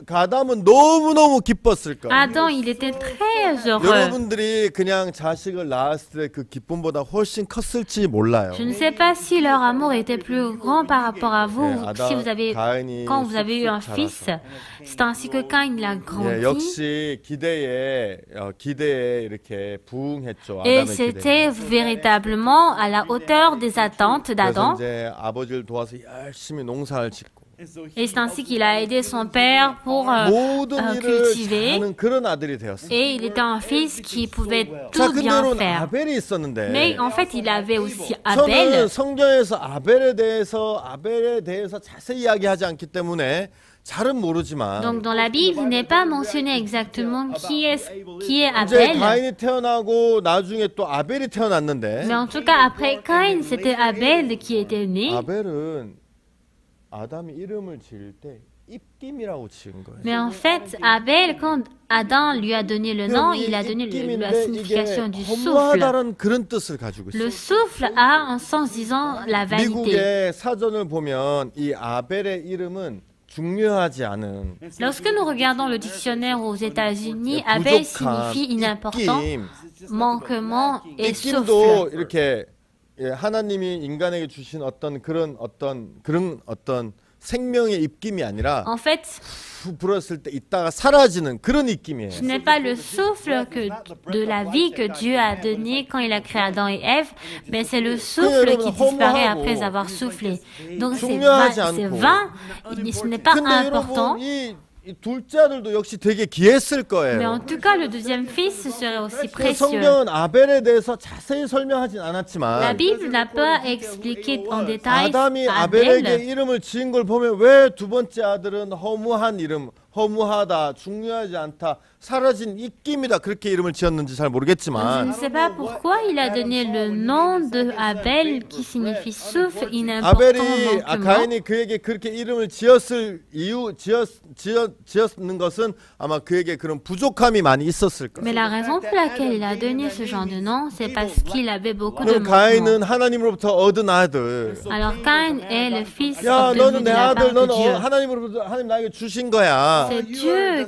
아담은 너무너무 기뻤을 거예요. Adam, il était très heureux. 여러분들이 그냥 자식을 낳았을 때 그 기쁨보다 훨씬 컸을지 몰라요. Je ne sais pas si leur amour était plus grand par rapport à vous, 예, si vous avez, 가인이 quand vous avez eu un 쑥쑥 fils. 자라서. C'est ainsi que Caïn l'a 예, grandi. 역시 기대에 이렇게 부응했죠. Et 아담의 기대. c'était véritablement à la hauteur des attentes 그래서 d'Adam. 이제 아버지를 도와서 열심히 농사를 짓고 Et c'est ainsi qu'il a aidé son père pour 모든 일을 cultiver. 하는 그런 아들이 되었어요. Et il était un fils qui pouvait 자, tout 근데 bien 여러분 faire. 아벨이 있었는데 Mais en fait, il avait aussi 저는 Abel. 성경에서 아벨에 대해서 자세히 이야기하지 않기 때문에 잘은 모르지만 Donc dans la Bible, il n'est pas mentionné exactement qui est 이제 Abel. 가인이 태어나고 나중에 또 아벨이 태어났는데 Mais en tout cas, après Caïn, c'était Abel qui était né. 아벨은 아담이 이름을 지을 때 입김이라고 지은 거예요. Mais en fait, Abel, quand Adam lui a donné le nom, il a donné la 입김인데 signification 이게 du souffle. 허무하다는 그런 뜻을 가지고 있어요. Le souffle a un sens disant la vanité. 미국의 사전을 보면 이 아벨의 이름은 중요하지 않은 Lorsque nous regardons le dictionnaire aux États-Unis, Abel 부족한 signifie inimportant, 입김. manquement et 입김도 souffle. 이렇게 하나님이 인간에게 주신 어떤 생명의 입김이 아니라 En fait, 후 불었을 때 있다가 사라지는 그런 입김이에요. ce n'est pas le souffle de la vie que Dieu a donné quand il a créé Adam et Ève, mais c'est le souffle qui disparaît après avoir soufflé. Donc c'est vain, ce n'est pas 근데 important. 여러분 이 둘째 아들도 역시 되게 귀했을 Mais en 거예요. tout cas, le deuxième fils serait aussi précieux. 성경은 아벨에 대해서 자세히 설명하진 La 않았지만 Bible n'a pas expliqué en détail 아담이 아벨에게 Abel. 이름을 지은 걸 보면 왜 두 번째 아들은 허무한 이름, 허무하다, 중요하지 않다, 사라진 입김이다 그렇게 이름을 지었는지 잘 Je ne 모르겠지만 sais pas pourquoi il a donné le nom de Abel qui signifie souffle inimportant 아벨이 manquement. 가인이 그에게 그렇게 이름을 지었는 것은 아마 그에게 그런 부족함이 많이 있었을 거예요. Mais la raison pour laquelle il a donné ce genre de nom, c'est parce qu'il avait beaucoup de 그 manquements. 가인은 하나님으로부터 얻은 아들. Alors Caïn est le fils 야, obtenu 너는 de 내 la 아들, part de 너는 Dieu. 하나님 나에게 주신 거야. 아니라. C'est Dieu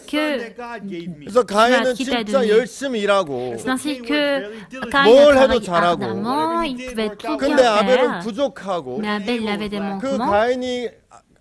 그래서 가인은 qui t'a 진짜 donné. 열심히 일하고. C'est ainsi que Caïn 뭘 a 해도 travaillé 잘하고. ardemment, il pouvait tout bien 근데 아벨은 faire. 부족하고. Mais Abel, il avait des 그 manquements. 가인이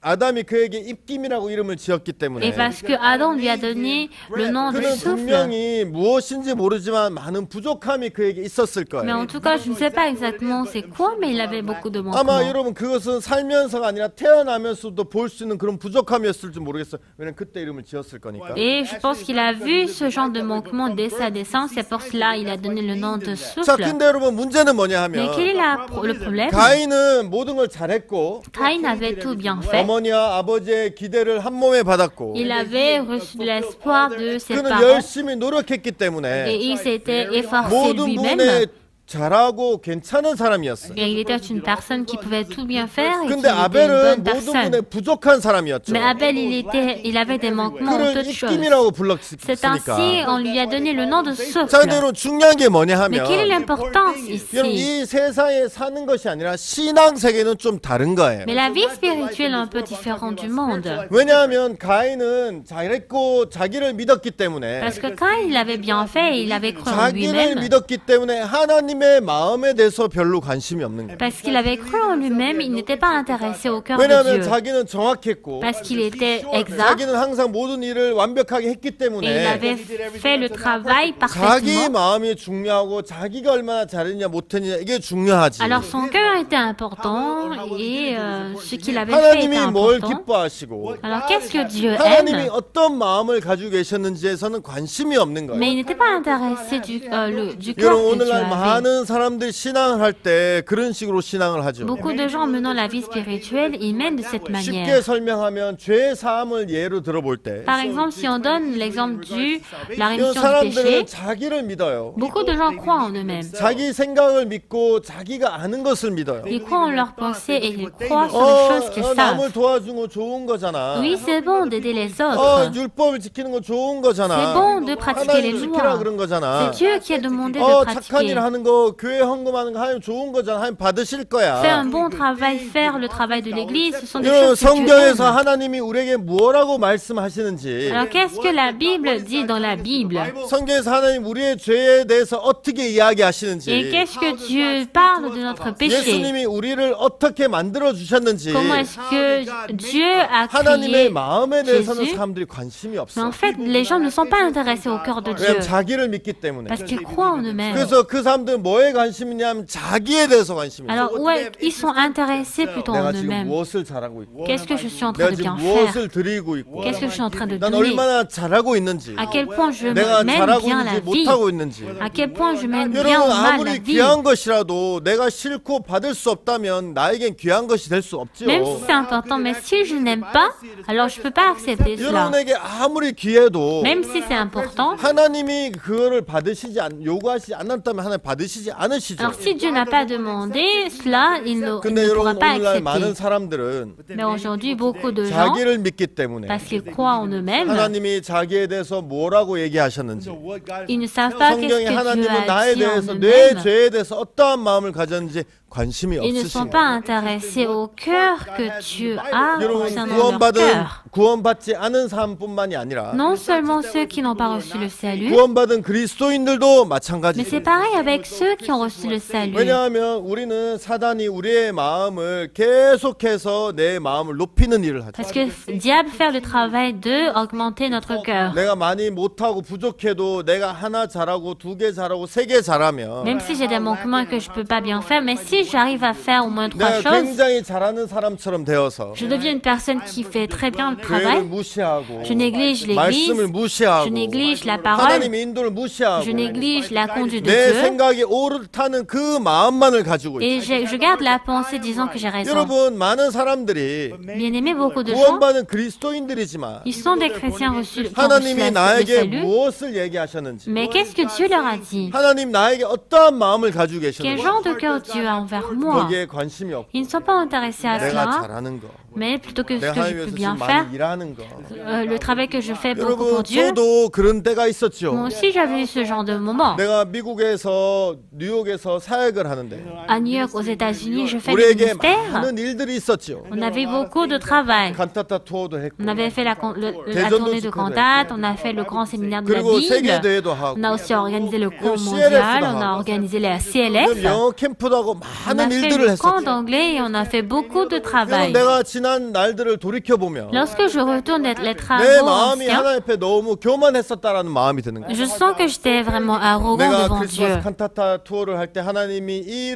아담이 그에게 입김이라고 이름을 지었기 Et 때문에 parce que Adam lui a donné le nom de 그는 souffle. 분명히 무엇인지 모르지만 많은 부족함이 그에게 있었을 Mais en 거예요. tout cas, je ne sais pas exactement c'est quoi, mais il avait beaucoup de 아마 manquements. 여러분 그것은 살면서가 아니라 태어나면서도 볼 수 있는 그런 부족함이었을지 모르겠어요. 왜냐면 그때 이름을 지었을 거니까. Et je pense qu'il a vu ce genre de manquement dès sa naissance, c'est pour cela qu'il a donné le nom de 자, souffle. 근데 여러분 문제는 뭐냐 Mais 하면 quel est le problème? 가인은 모든 걸 잘했고 Caïn avait tout bien fait. 어머니와 아버지의 기대를 한 몸에 받았고 Il avait reçu l'espoir de ses 그는 parents 열심히 노력했기 et 때문에 il s'était efforcé 모든 lui-même. 부분에 잘하고 괜찮은 사람이었어요. Et il était une personne qui pouvait tout bien faire et qui 근데 était une 아벨은 bonne 모든 personne. 부분에 부족한 사람이었죠. Mais Abel, il avait des manquements en 그를 toutes choses. 입김이라고 C'est ainsi 불렀으니까. on lui a donné le nom de 자, souffle. 근데 여러분 중요한 게 뭐냐 Mais quelle est 하면 l'importance 여러분 ici? 이 세상에 사는 것이 아니라 신앙 세계는 좀 다른 거예요. Mais la vie spirituelle est un peu différente du monde. 왜냐하면 가인은 잘했고 자기를 믿었기 때문에 Parce que quand il avait bien fait, il avait cru en 자기를 lui-même. 믿었기 때문에 하나님의 마음에 대해서 별로 관심이 없는 거예요. Parce qu'il avait cru en lui-même, il n'était pas intéressé au cœur de 왜냐하면 Dieu. 자기는 정확했고 Parce qu'il était exact 자기는 항상 모든 일을 완벽하게 했기 et il 때문에 avait fait le travail 자기 parfaitement. 마음이 중요하고 자기가 얼마나 잘했냐 못했냐 이게 중요하지. Alors son cœur était important et ce qu'il avait fait était 하나님이 뭘 important. 기뻐하시고 Alors qu'est-ce que Dieu 하나님이 aime? 어떤 마음을 가지고 계셨는지에서는 관심이 없는 Mais 거예요. il n'était pas intéressé du cœur 여러분 que Dieu 오늘날 avait. 많은 사람들이 신앙을 할 때 그런 식으로 신앙을 하죠. Beaucoup de gens menant la vie spirituelle, ils mènent de cette 쉽게 manière. 설명하면 죄 사함을 예로 들어볼 때 Par exemple, si on donne l'exemple de la 이 rémission du 사람들은 péché, 자기를 믿어요. beaucoup de gens croient en eux-mêmes. 자기 생각을 믿고 자기가 아는 것을 믿어요. Ils croient en leurs pensées et ils croient sur les choses qu'ils 남을 savent. 도와주는 거 좋은 거잖아. Oui, c'est bon d'aider les autres. 율법을 지키는 거 좋은 거잖아. C'est bon de pratiquer les 하나님 지키라 lois. 그런 거잖아. C'est Dieu qui a demandé de 착한 일 pratiquer. 하는 거 교회 헌금하는 거 하면 좋은 거잖아. 하면 받으실 거야. Faire un bon travail, faire le travail de l'Église, ce sont des 여러분, choses que Dieu 성경에서 aime. 하나님이 우리에게 뭐라고 말씀하시는지 Alors qu'est-ce que la Bible dit dans la Bible? 성경에서 하나님 우리의 죄에 대해서 어떻게 Et 이야기하시는지 qu'est-ce que Dieu parle de notre péché? 예수님이 우리를 어떻게 만들어 주셨는지 Comment est-ce que Dieu a 하나님의 créé 마음에 대해서는 Jésus? 사람들이 관심이 Mais 없어. en fait, les gens ne sont pas intéressés au cœur de Dieu 왜냐면 자기를 믿기 때문에. parce qu'ils croient en eux-mêmes. 그래서 그 사람들은 뭐에 관심이 있냐면 자기에 대해서 관심이 있어. Alors, ils sont intéressés plutôt en 내가 지금 eux-mêmes. 무엇을 잘하고 있고 Qu'est-ce que je suis en train 내가 de 지금 bien faire? 무엇을 드리고 있고 Qu'est-ce que je suis en train de 난 donner? 얼마나 잘하고 있는지 À quel point je 내가 mène 잘하고 bien la 있는지 vie? 못하고 있는지 À quel point je mène bien 여러분 ou mal la 아무리 vie? 귀한 것이라도 내가 싫고 받을 수 없다면 나에겐 귀한 것이 될 수 없지요. Même si c'est important, mais si je n'aime pas, alors je ne peux pas accepter cela. 여러분에게 아무리 귀해도 Même si c'est important, 하나님이 그거를 요구하시지 않았다면 하나님 받으시지 않으시죠. alors si Dieu n'a pas demandé cela, il ne 근데 pourra 여러분 pas 오늘날 많은 accepter. 사람들은 Mais aujourd'hui, beaucoup de gens, 자기를 믿기 때문에 parce qu'ils croient en eux-mêmes, 하나님이 자기에 대해서 뭐라고 얘기하셨는지 ils ne savent pas qu'est-ce 성경에 que Dieu 하나님은 a 나에 dit en 대해서 내 eux-mêmes. 죄에 대해서 어떠한 마음을 가졌는지 관심이 Ils ne sont 없으신 pas 거예요. intéressés au cœur que Dieu a 여러분 concernant leur cœur. 구원받지 않은 사람뿐만이 아니라 Non seulement ceux qui n'ont pas reçu le salut, 구원받은 그리스도인들도 mais 마찬가지예요. c'est pareil avec ceux qui ont reçu le salut. 왜냐하면 우리는 사단이 우리의 마음을 계속해서 내 마음을 높이는 일을 하죠. Parce que le diable fait le travail de augmenter notre cœur. 내가 많이 못하고 부족해도 내가 하나 잘하고 두 개 잘하고 세 개 잘하면 Même si j'ai des manquements que je peux pas bien faire, mais si j'arrive à faire au moins 3 내가 choses, 굉장히 잘하는 사람처럼 되어서 je deviens une personne qui fait très bien le 교회를 travail. 무시하고 Je néglige 말씀을 l'église, 무시하고 je néglige la parole, 하나님의 인도를 무시하고 je néglige la conduite de 내 Dieu, 생각이 옳다는 그 마음만을 가지고 있어요. et je garde la pensée disant que j'ai raison. 여러분 많은 사람들이 Bien aimé, beaucoup de gens, 구원받은 그리스도인들이지만 ils sont des chrétiens reçus qui ont reçu 하나님이 le 나에게 salut, 무엇을 얘기하셨는지 mais qu'est-ce que Dieu leur a dit? 하나님 나에게 어떠한 마음을 가지고 Quel 계셨는지 genre de cœur Dieu a envers moi. 거기에 관심이 없고 Ils ne sont pas intéressés à 내가 cela, 잘하는 거, mais plutôt que ce 내가 que je 하나님 peux 위해서 bien 지금 faire, 많이 일하는 거. le travail que je fais beaucoup 여러분 pour Dieu. 저도 그런 때가 있었죠. Moi aussi, j'avais eu ce genre de moment. 내가 미국에서 뉴욕에서 사역을 하는데 À New York, aux États-Unis, je fais du 우리에게 ministère. 많은 일들이 있었죠. On avait beaucoup de travail. 칸타타 투어도 했고 On avait fait la tournée de cantate, on a fait le grand séminaire de la 그리고 세계 Bible, 대회도 하고 on a aussi organisé le cours CLF mondial, 도 on a 하고. organisé la 그다음 CLF, 영어 캠프도 하고 on a 많은 fait 일들을 le camp 했었죠. d'anglais et on a fait beaucoup de travail. 내가 지난 날들을 돌이켜 보면 Lorsque je retourne les 내 travaux 마음이 anciens, 하나님 앞에 너무 교만했었다라는 마음이 드는 거예요. je sens que j'étais vraiment arrogant 내가 devant 크리스마스 Dieu. 칸타타 투어를 할 때 하나님이 이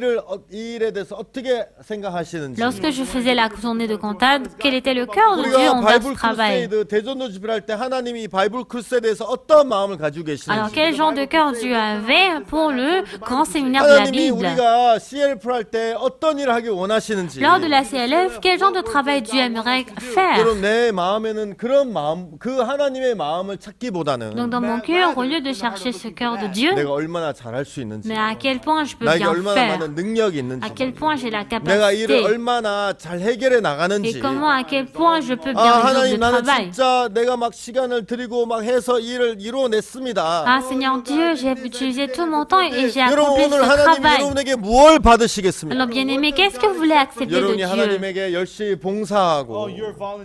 일에 대해서 어떻게 생각하시는지 Lorsque je faisais la tournée de cantate, quel était le cœur de Dieu 우리가 envers ce 바이블 travail? 크루세이드 대전도 집회를 할 때 하나님이 이 바이블 크루세이드에서 어떤 마음을 가지고 Alors, 계시는지 quel genre de cœur Dieu avait pour le grand séminaire de la 하나님이 Bible? 우리가 CLF 할 때 어떤 일을 하길 원하시는지 Lors de la CLF, quel genre de travail Dieu aimerait faire? 여러분 내 마음에는 그런 마음 그 하나님의 마음을 찾기보다는 Donc dans mon cœur, au lieu de chercher ce cœur de Dieu, 내가 얼마나 잘할 수 있는지 mais à quel point je peux 나에게 bien 얼마나 faire, 많은 능력이 있는지 à quel point j'ai la 내가 일을 capacité, 얼마나 잘 해결해 et 나가는지 comment, à quel point je peux 아 bien résoudre 하나님 le 나는 travail. 진짜 내가 막 시간을 들이고 막 해서 일을 이루어냈습니다. Ah Seigneur Dieu, j'ai utilisé tout mon temps et j'ai 여러분 accompli 오늘 ce 하나님이 travail. 여러분에게 무엇을 받으시겠습니까? Alors bien-aimé, qu'est-ce que vous voulez accepter de 여러분이 Dieu? 하나님에게 열심히 봉사하고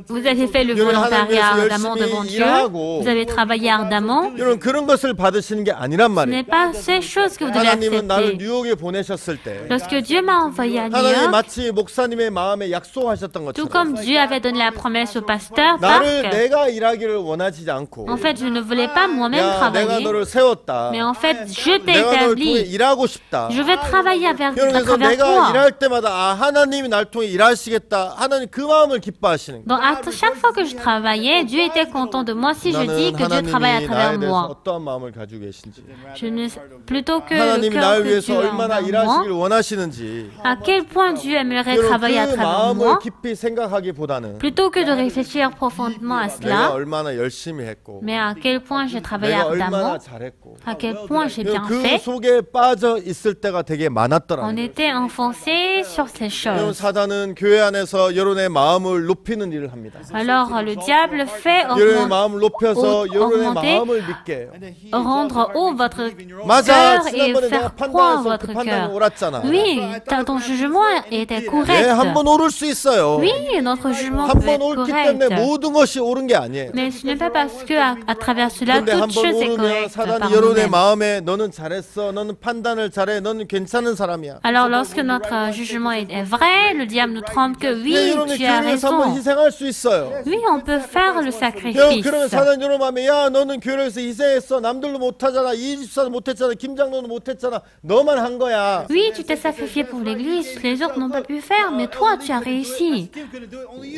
Vous avez fait le 여러분 volontariat 하나님 ardemment 위해서 devant 열심히 Dieu, 일하고 vous avez travaillé ardemment. 여러분 그런 것을 받으시는 게 아니란 Ce 말이에요. n'est pas ces choses que vous devez 하나님은 나를 accepter. 뉴욕에 보내셨을 때 Lorsque Dieu m'a envoyé à New 하나님 York, 마치 목사님의 마음에 약속하셨던 tout 것처럼 comme Dieu avait donné la promesse au pasteur 나를 Park, 내가 일하기를 원하지 않고 en fait, je ne voulais pas moi-même 야 내가 travailler, 너를 세웠다. mais en fait, je t'ai 내가 너를 통해 établi. 일하고 싶다. Je vais travailler à 여러분 그래서 travers 내가 toi. 일할 때마다 아 하나님이 날 통해 일하시겠다. 하나님 그 마음을 기뻐하시는 거예요. Donc, chaque fois que je travaillais, Dieu était content de moi si je dis 나는 que Dieu travaille à 하나님이 travers 나에 대해서 moi. 어떠한 마음을 가지고 계신지 Je ne, plutôt que le 하나님이 cœur 나를 que 위해서 Dieu a 얼마나 envers moi, 일하시길 원하시는지 à quel point Dieu aimerait 여러분 travailler à 그 travers 마음을 moi, 깊이 생각하기보다는 plutôt que de réfléchir profondément à 내가 cela, 얼마나 열심히 했고 mais à quel point j'ai travaillé 내가 얼마나 ardemment, 잘했고 à quel point j'ai bien 그 fait. 속에 빠져 있을 때가 되게 On 많았더라고요. était enfoncé sur ces 여러분 choses. 사단은 교회 안에서 여러분의 마음을 높이는 일을 합니다. Alors le diable fait 여러분의 마음을 높여서 여러분의 augmenter, 마음을 믿게 해요. rendre haut votre 맞아. cœur et 지난번에 내가 faire croire 판단해서 votre 그 판단이 cœur. 옳았잖아. Oui, ton jugement était 네, correct. 한번 오를 수 있어요. Oui, notre jugement 한 peut 번 être 옳기 때문에 correct. 모든 것이 옳은 게 아니에요. Mais ce n'est pas parce que à travers cela, 근데 한 toute 번 chose est 오르면 correcte 사단이 par 여러분의 nous-mêmes. 마음에 너는 잘했어, 너는 판단을 잘해, 너는 괜찮은 사람이야. Alors lorsque notre jugement est vrai, le diable nous trompe que oui, 여러분의 tu as 교회를 위해서 한번 raison. 희생할 수 있어요. Oui, on peut faire le 여러분 sacrifice. 그러면 사단 여러분 마음에 야 너는 교회를 위해서 희생했어, 남들도 못하잖아, 이집사도 못했잖아, 김장로도 못했잖아, 너만 한 거야. Oui, tu t'es sacrifié pour l'Église, les autres n'ont pas pu faire, mais toi, tu as réussi.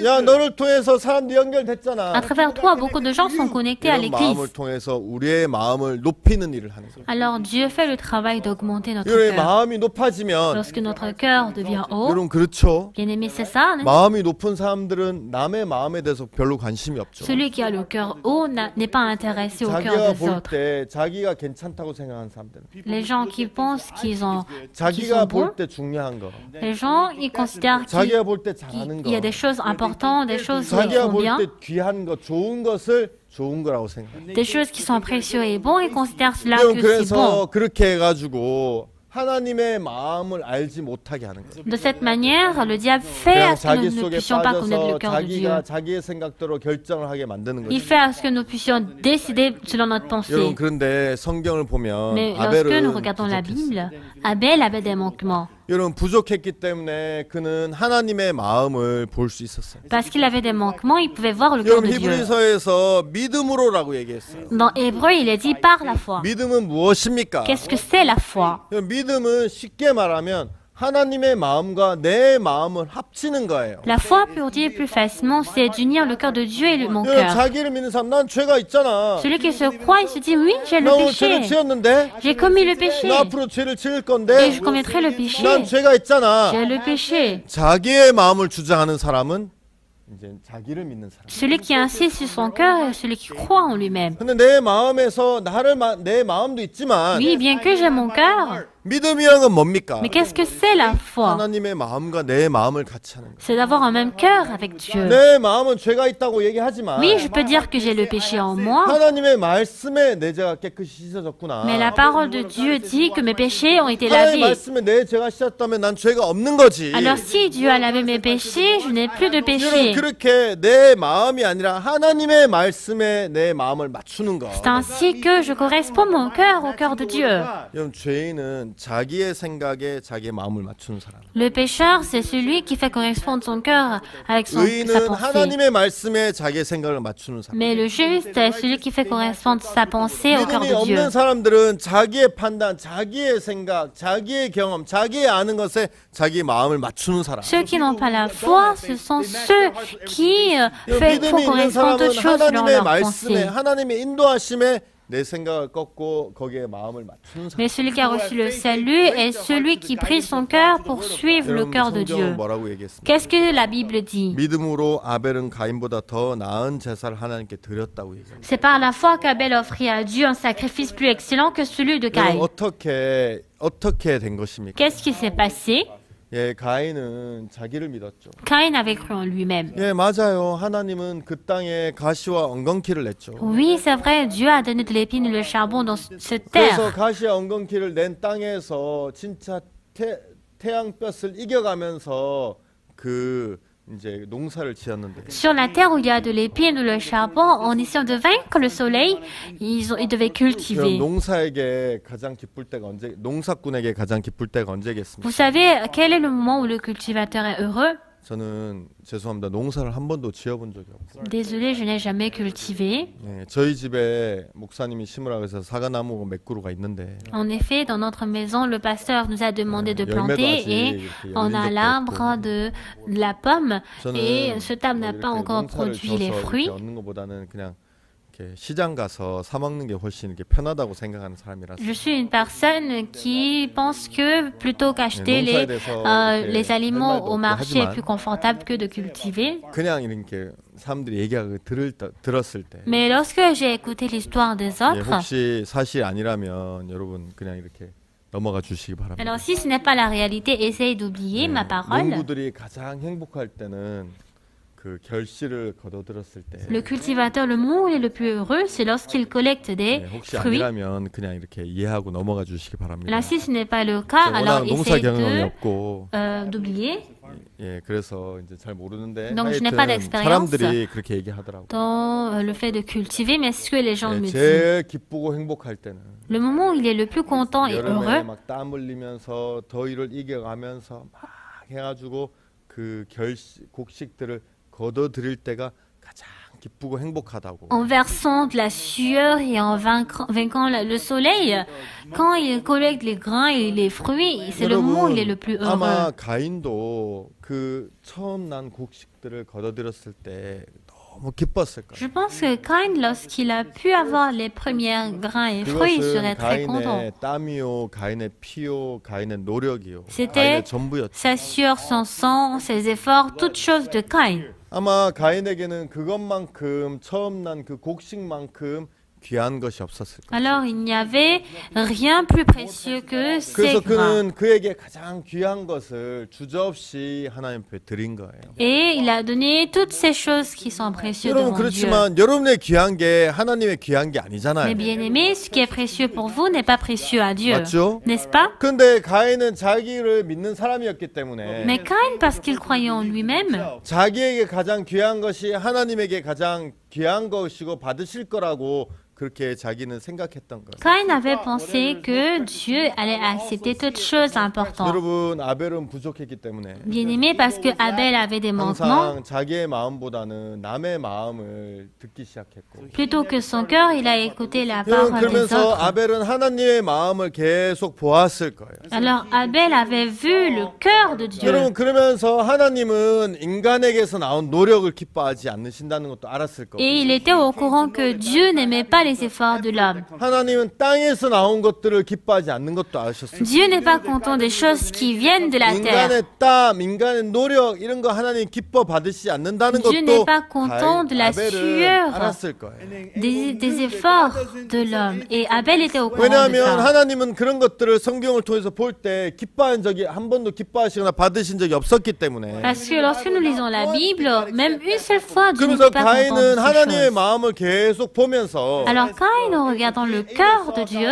야 너를 통해서 사람들이 연결됐잖아. À travers toi, beaucoup de gens sont connectés à 이런 마음을 l'Église. 통해서 우리의 마음을 높이는 일을 하는 거예요. Alors Dieu fait le travail d'augmenter notre 여러분의 cœur. 마음이 높아지면 Lorsque notre cœur devient haut, 여러분 그렇죠. bien aimé, c'est ça, n'est-ce pas? 마음이 높은 사람들은 남의 마음에 대해서 별로 관심이 없죠. Celui qui a le cœur haut n'est pas intéressé au cœur 자기가 des 볼 autres. 때 자기가 괜찮다고 생각하는 사람들은 Les gens qui pensent qu'ils sont 자기가 bons, 볼 때 중요한 거, les gens, ils considèrent 자기가 볼 때 잘하는 qu'il y a 거, des choses importantes, des choses où ils 자기가 font 볼 bien, 때 귀한 거, 좋은 것을 좋은 거라고 생각해요. des choses qui sont précieuses et bon, ils considèrent cela 여러분 que c'est bon. 그래서 그렇게 해가지고 하나님의 마음을 알지 못하게 하는 거예요. De cette manière, le diable fait à 그냥 ce que 자기 nous ne 속에 puissions pas connaître le 빠져서 cœur de Dieu. 자기가 자기의 생각대로 결정을 하게 만드는 Il 거죠. fait à ce que nous puissions décider selon notre pensée. 여러분 그런데 성경을 보면 Mais lorsque nous 아벨은 regardons la 부족했어요. Bible, Abel avait des manquements. 여러분 부족했기 때문에 그는 하나님의 마음을 볼 수 있었어요. Parce qu'il avait des manquements, il pouvait voir le cœur 여러분 de Dieu. 히브리서에서 믿음으로라고 얘기했어요. Dans Hébreu, il est dit par la foi. 믿음은 무엇입니까? Qu'est-ce que c'est la foi? 믿음은 쉽게 말하면 하나님의 마음과 내 마음을 합치는 거예요. La foi, pour dire plus facilement, c'est d'unir le cœur de Dieu et mon 여러분 cœur. 자기를 믿는 사람 난 죄가 있잖아. Celui qui se croit, il se dit oui, j'ai le 나 오늘 죄를 péché. 지었는데 J'ai commis le péché. 나 앞으로 죄를 지을 Et 건데 je commettrai le péché. 난 죄가 있잖아. J'ai le péché. 자기의 마음을 주장하는 사람은 이제 자기를 믿는 사람. Celui qui insiste sur son cœur est celui qui croit en lui-même. 근데 내 마음에서 내 마음도 있지만 Oui, bien que j'ai mon cœur, 믿음이란 건 뭡니까? mais qu'est-ce que c'est la foi? 하나님의 마음과 내 마음을 같이 하는 거. C'est d'avoir un même cœur avec Dieu. 내 마음은 죄가 있다고 얘기하지만 Oui, je peux dire que j'ai le péché en moi, 하나님의 말씀에 내 죄가 깨끗이 씻어졌구나. mais la parole de Dieu dit que mes péchés ont été 하나님의 lavés. 말씀에 내 죄가 씻었다면 난 죄가 없는 거지. Alors si Dieu a lavé mes péchés, je n'ai plus de 여러분 péché. 그렇게 내 마음이 아니라 하나님의 말씀에 내 마음을 맞추는 거. C'est ainsi que je corresponds mon cœur au cœur de Dieu. 여러분 죄인은 자기의 생각에 자기의 마음을 맞추는 사람. Le pécheur, c'est celui qui fait correspondre son cœur avec sa 의인은 pensée. 하나님의 말씀에 자기의 생각을 맞추는 사람. Mais le juste est celui qui fait correspondre sa pensée au cœur 믿음이 de Dieu. 없는 사람들은 자기의 판단, 자기의 생각, 자기의 경험, 자기의 아는 것에 자기 마음을 맞추는 사람. Ceux qui n'ont pas la foi, ce sont ceux qui font 믿음이 있는 correspondre toutes 사람은 choses selon 하나님의 leur 말씀에 pensée. 하나님의 인도하심에 내 생각을 꺾고 거기에 마음을 맞추는 사람. Mais celui qui a reçu le salut est celui qui prie son cœur pour suivre le cœur de 성경은 Dieu. 뭐라고 얘기했습니까? Qu'est-ce que la Bible dit? 믿음으로 아벨은 가인보다 더 나은 제사를 하나님께 드렸다고 얘기합니다. C'est par la foi qu'Abel offrit à Dieu un sacrifice plus excellent que celui de Caïn. 어떻게 된 것입니까? Qu'est-ce qui s'est passé? 예, 가인은 자기를 믿었죠. Caïn avait cru en lui-même. 예, 맞아요. 하나님은 그 땅에 가시와 엉겅퀴를 냈죠. Oui, c'est vrai, Dieu a donné de l'épine et le charbon dans cette 그래서 terre. 가시와 엉겅퀴를 낸 땅에서 진짜 태양볕을 이겨가면서 그 이제 농사를 지었는데. Sur la terre où il y a de l'épine ou le charbon, en essayant de vaincre le soleil, ils devaient 그럼 cultiver. 농사에게 가장 기쁠 때가 언제? 농사꾼에게 가장 기쁠 때가 언제겠습니까? Vous savez, quel est le moment où le cultivateur est heureux? 저는 죄송합니다. 농사를 한 번도 지어본 적이 없어요. Désolé, je n'ai jamais cultivé. 예, 저희 집에 목사님이 심으라고 해서 사과나무가 몇 그루가 있는데 En effet, dans notre maison, le pasteur nous a demandé de 열매도 planter 아직 et 이렇게 on 열린 a 적도 l'arbre 없고. de la pomme 저는 et ce arbre n'a 뭐 pas 이렇게 encore 농사를 produit les 져서 fruits. 이렇게 얻는 것보다는 그냥 이렇게 시장 가서 사 먹는 게 훨씬 이렇게 편하다고 생각하는 사람이라서 Je suis une personne qui pense que plutôt qu'acheter 농사에 대해서 이렇게 les 할 aliments 말도 au 없고 marché est 하지만 plus confortable que de cultiver. 그냥 이렇게 사람들이 얘기하고 들었을 때 Mais lorsque j'ai écouté l'histoire des 예, autres, 혹시 사실 아니라면 여러분 그냥 이렇게 넘어가 주시기 바랍니다. alors si ce n'est pas la réalité, essayez d'oublier ma parole. 농부들이 가장 행복할 때는 그 결실을 거둬들었을 때 Le cultivateur, le moment où il est le plus heureux, c'est lorsqu'il collecte des 혹시 fruits. 아니라면 그냥 이렇게 이해하고 넘어가 주시기 바랍니다. Là, si ce n'est pas le cas, 워낙 alors 농사 essayez 경험이 없고 d'oublier. 예, 그래서 이제 잘 모르는데 Donc, je n'ai pas 하여튼 d'expérience. 사람들이 그렇게 얘기하더라고. Dans le fait de cultiver, mais ce que les gens me disent. 제일 기쁘고 행복할 때는 Le moment où il est le plus content et 여름에 heureux, 막 땀 흘리면서 더위를 이겨가면서 막 해가지고 그 곡식들을 거둬들일 때가 가장 기쁘고 행복하다고. en versant de la sueur et en vainquant le soleil, quand il collecte les grains et les fruits, c'est le moment où il est le plus 아마 heureux. 가인도 그 처음 난 곡식들을 거둬들였을 때 너무 기뻤을 거예요. Je pense que Cain, lorsqu'il a pu avoir les premiers grains et fruits, il 그것은 serait très content. 가인의 땀이요, 가인의 피요, 가인의 노력이요, C'était 가인의 전부였죠. sa sueur, son sang, ses efforts, toutes choses de Cain. 아마 가인에게는 그것만큼 처음 난 그 곡식만큼 귀한 것이 없었을 거예요. Alors, il n'y avait rien plus précieux que ces 그래서 grains. 그는 그에게 가장 귀한 것을 주저없이 하나님 앞에 드린 거예요. Et il a donné toutes ces choses qui sont précieuses 여러분 devant Dieu. 그렇지만 여러분의 귀한 게 하나님의 귀한 게 Mais 아니잖아요. bien aimé, ce qui est précieux pour vous n'est pas précieux à Dieu. 맞죠? N'est-ce pas? 근데 가인은 자기를 믿는 사람이었기 때문에 Mais Cain, parce qu'il croyait en lui-même, 자기에게 가장 귀한 것이 하나님에게 가장 귀한 것이고 받으실 거라고 그렇게 자기는 생각했던 거예요. Cain avait pensé que Dieu allait accepter toutes choses importantes. 여러분 아벨은 부족했기 때문에 Bien aimé, parce que Abel avait des manquements. 항상 자기의 마음보다는 남의 마음을 듣기 시작했고 Plutôt que son cœur, il a écouté la 여러분 parole des 그러면서 autres. 아벨은 하나님의 마음을 계속 보았을 거예요. Alors Abel avait vu le cœur de Dieu. 여러분 그러면서 하나님은 인간에게서 나온 노력을 기뻐하지 않으신다는 것도 알았을 거고 Et il était au courant que Dieu n'aimait pas les efforts de l'homme. 하나님은 땅에서 나온 것들을 기뻐하지 않는 것도 아셨어요. Dieu n'est pas content des choses qui viennent de la terre. 인간의 땀, 인간의 노력 이런 거 하나님 기뻐 받으시지 않는다는 Dieu n'est 것도 pas content de la 아벨은 sueur 알았을 거예요. des efforts de l'homme. Et Abel était au courant de 왜냐하면 ça. 하나님은 그런 것들을 성경을 통해서 볼 때 기뻐한 적이 한 번도 기뻐하시거나 받으신 적이 없었기 때문에 Parce que lorsque nous lisons la Bible, même une seule fois, Dieu 그러면서 n'était pas content de 가인은 ces 하나님의 choses. 마음을 계속 보면서 Alors Caïn, en regardant le cœur de Dieu,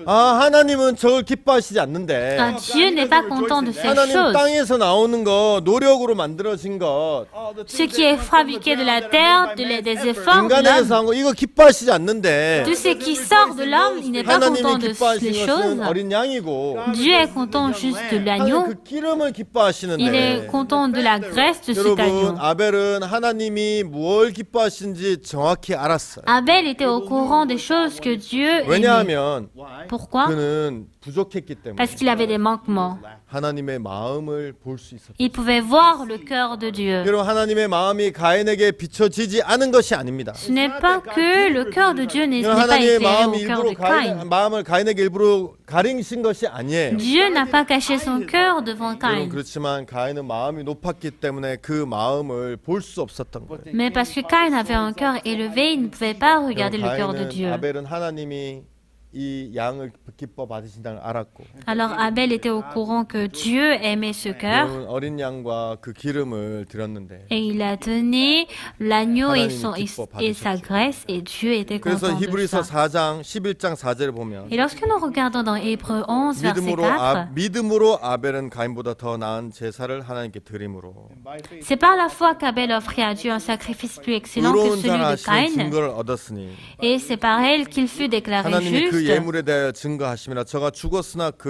아 하나님은 저걸 기뻐하시지 않는데 Dieu n'est pas content de ces 하나님 choses. 땅에서 나오는 거 노력으로 만들어진 것 Ce qui est fabriqué de la terre, des efforts de 인간에게서 l'homme, 한 거 이거 기뻐하시지 않는데 tout ce qui sort de l'homme, il n'est pas content 하나님이 de les 기뻐하시는 choses. 것은 어린 양이고 Dieu est content juste de 하나님 l'agneau. 그 기름을 Il est 기뻐하시는데 content de la graisse de cet agneau. 여러분 아벨은 하나님이 뭘 기뻐하시는지 정확히 알았어요. Abel était au courant des choses que Dieu aimait. 왜냐하면 Pourquoi? 그는 부족했기 때문에 Parce qu'il avait des manquements. 하나님의 마음을 볼 수 있었어요. Il pouvait voir le cœur de Dieu. 여러분 하나님의 마음이 가인에게 비춰지지 않은 것이 아닙니다. Ce n'est pas que le cœur de Dieu n'est 여러분 pas 하나님의 éclairé au 마음이 cœur de 일부러 Caïn. 마음을 가인에게 일부러 가리신 것이 아니에요. Dieu n'a pas caché son cœur devant 여러분 Caïn. 그렇지만 가인은 마음이 높았기 때문에 그 마음을 볼 수 없었던 거예요. Mais parce que Caïn avait un cœur élevé, il ne pouvait pas regarder le cœur de 가인은 Dieu. 아벨은 하나님이 이 양을 기뻐 받으신다는 걸 알았고 Alors Abel était au courant que Dieu aimait ce cœur 여러분 어린 양과 그 기름을 드렸는데 et il a donné l'agneau et sa graisse et Dieu était 그래서 content de 히브리서 ça. 4장 11장 4절을 보면 Et lorsque nous regardons dans Hébreux 11, verset 4, 믿음으로 아벨은 가인보다 더 나은 제사를 하나님께 드림으로 c'est par la foi qu'Abel offrit à Dieu un sacrifice plus excellent que 의로운 celui 자라 de 하시는 Caïn. 증거를 얻었으니 Et c'est par elle qu'il fut déclaré 하나님이 그 juste. 예물에 대하여 증거하심이라 저가 죽었으나 그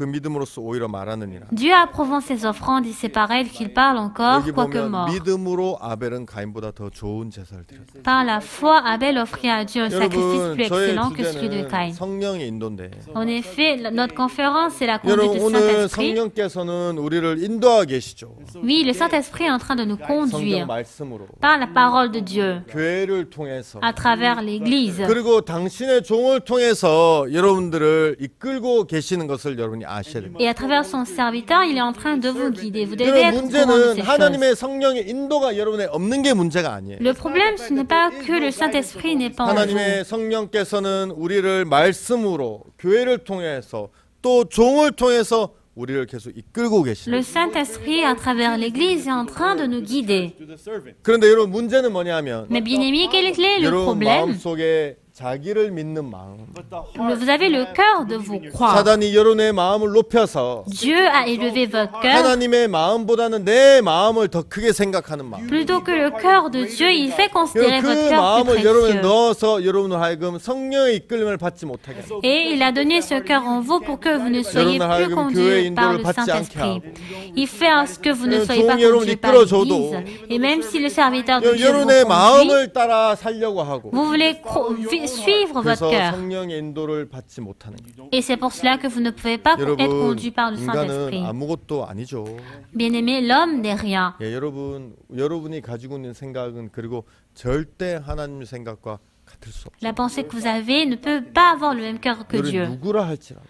믿음으로써 오히려 말하느니라. Dieu approuvant ses offrandes, et c'est par elle qu'il parle encore, 여기 quoique 보면 mort. 믿음으로 아벨은 가인보다 더 좋은 제사를 드렸다. Par la foi, Abel offrit à Dieu un sacrifice 여러분 plus 저의 excellent que celui de 주제는 Caïn. 성령의 인도인데 En effet, notre conférence, c'est la conduite 여러분 du 오늘 Saint-Esprit. 성령께서는 우리를 인도하고 계시죠. Oui, le Saint-Esprit est en train de nous 성경 conduire 말씀으로 par la parole de Dieu, 교회를 통해서 à travers l'Église. 그리고 당신의 종을 통해서 여러분들을 이끌고 계시는 것을 여러분이 아셔야 됩니다. Et à travers son serviteur, il est en train de vous guider. Vous devez 여러분 être au courant de 문제는 ces choses. 하나님의 성령의 인도가 여러분에 없는 게 문제가 아니에요. Le problème, ce n'est pas que le Saint-Esprit n'est pas en vous. 하나님의 성령께서는 우리를 말씀으로 교회를 통해서 또 종을 통해서 우리를 계속 이끌고 계시는. Le Saint-Esprit, à travers l'Église, est en train de nous guider. 그런데 여러분 문제는 뭐냐면 Mais bien aimé, quel est le 여러분 problème? 마음속에 자기를 믿는 마음. Vous avez le cœur de vous croire. 사단이 여러분의 마음을 높여서 Dieu a élevé votre cœur. 하나님의 마음보다는 내 마음을 더 크게 생각하는 마음. Plutôt que le cœur de Dieu, il fait considérer 그 votre cœur plus 마음을 여러분에 précieux. 넣어서 여러분을 하여금 성령의 이끌림을 받지 못하게 하고 Et il a donné ce cœur en vous pour que vous ne soyez plus conduits par le Saint-Esprit. Il fait à ce que vous ne soyez pas conduits par l'Église. Et même si le serviteur de Dieu vous 여러분의 conduit, 마음을 따라 살려고 하고 vous voulez suivre votre 그래서 cœur. 성령의 인도를 받지 못하는 거예요. Et c'est pour cela que vous ne pouvez pas être 여러분 conduit par le 인간은 Saint-Esprit. 아무것도 아니죠. Bien-aimé, l'homme n'est rien. 예, 여러분이 가지고 있는 생각은 그리고 절대 하나님의 생각과 같을 수 없죠. La pensée que vous avez ne peut pas avoir le même cœur que 여러분이 Dieu. 누구라 할지라도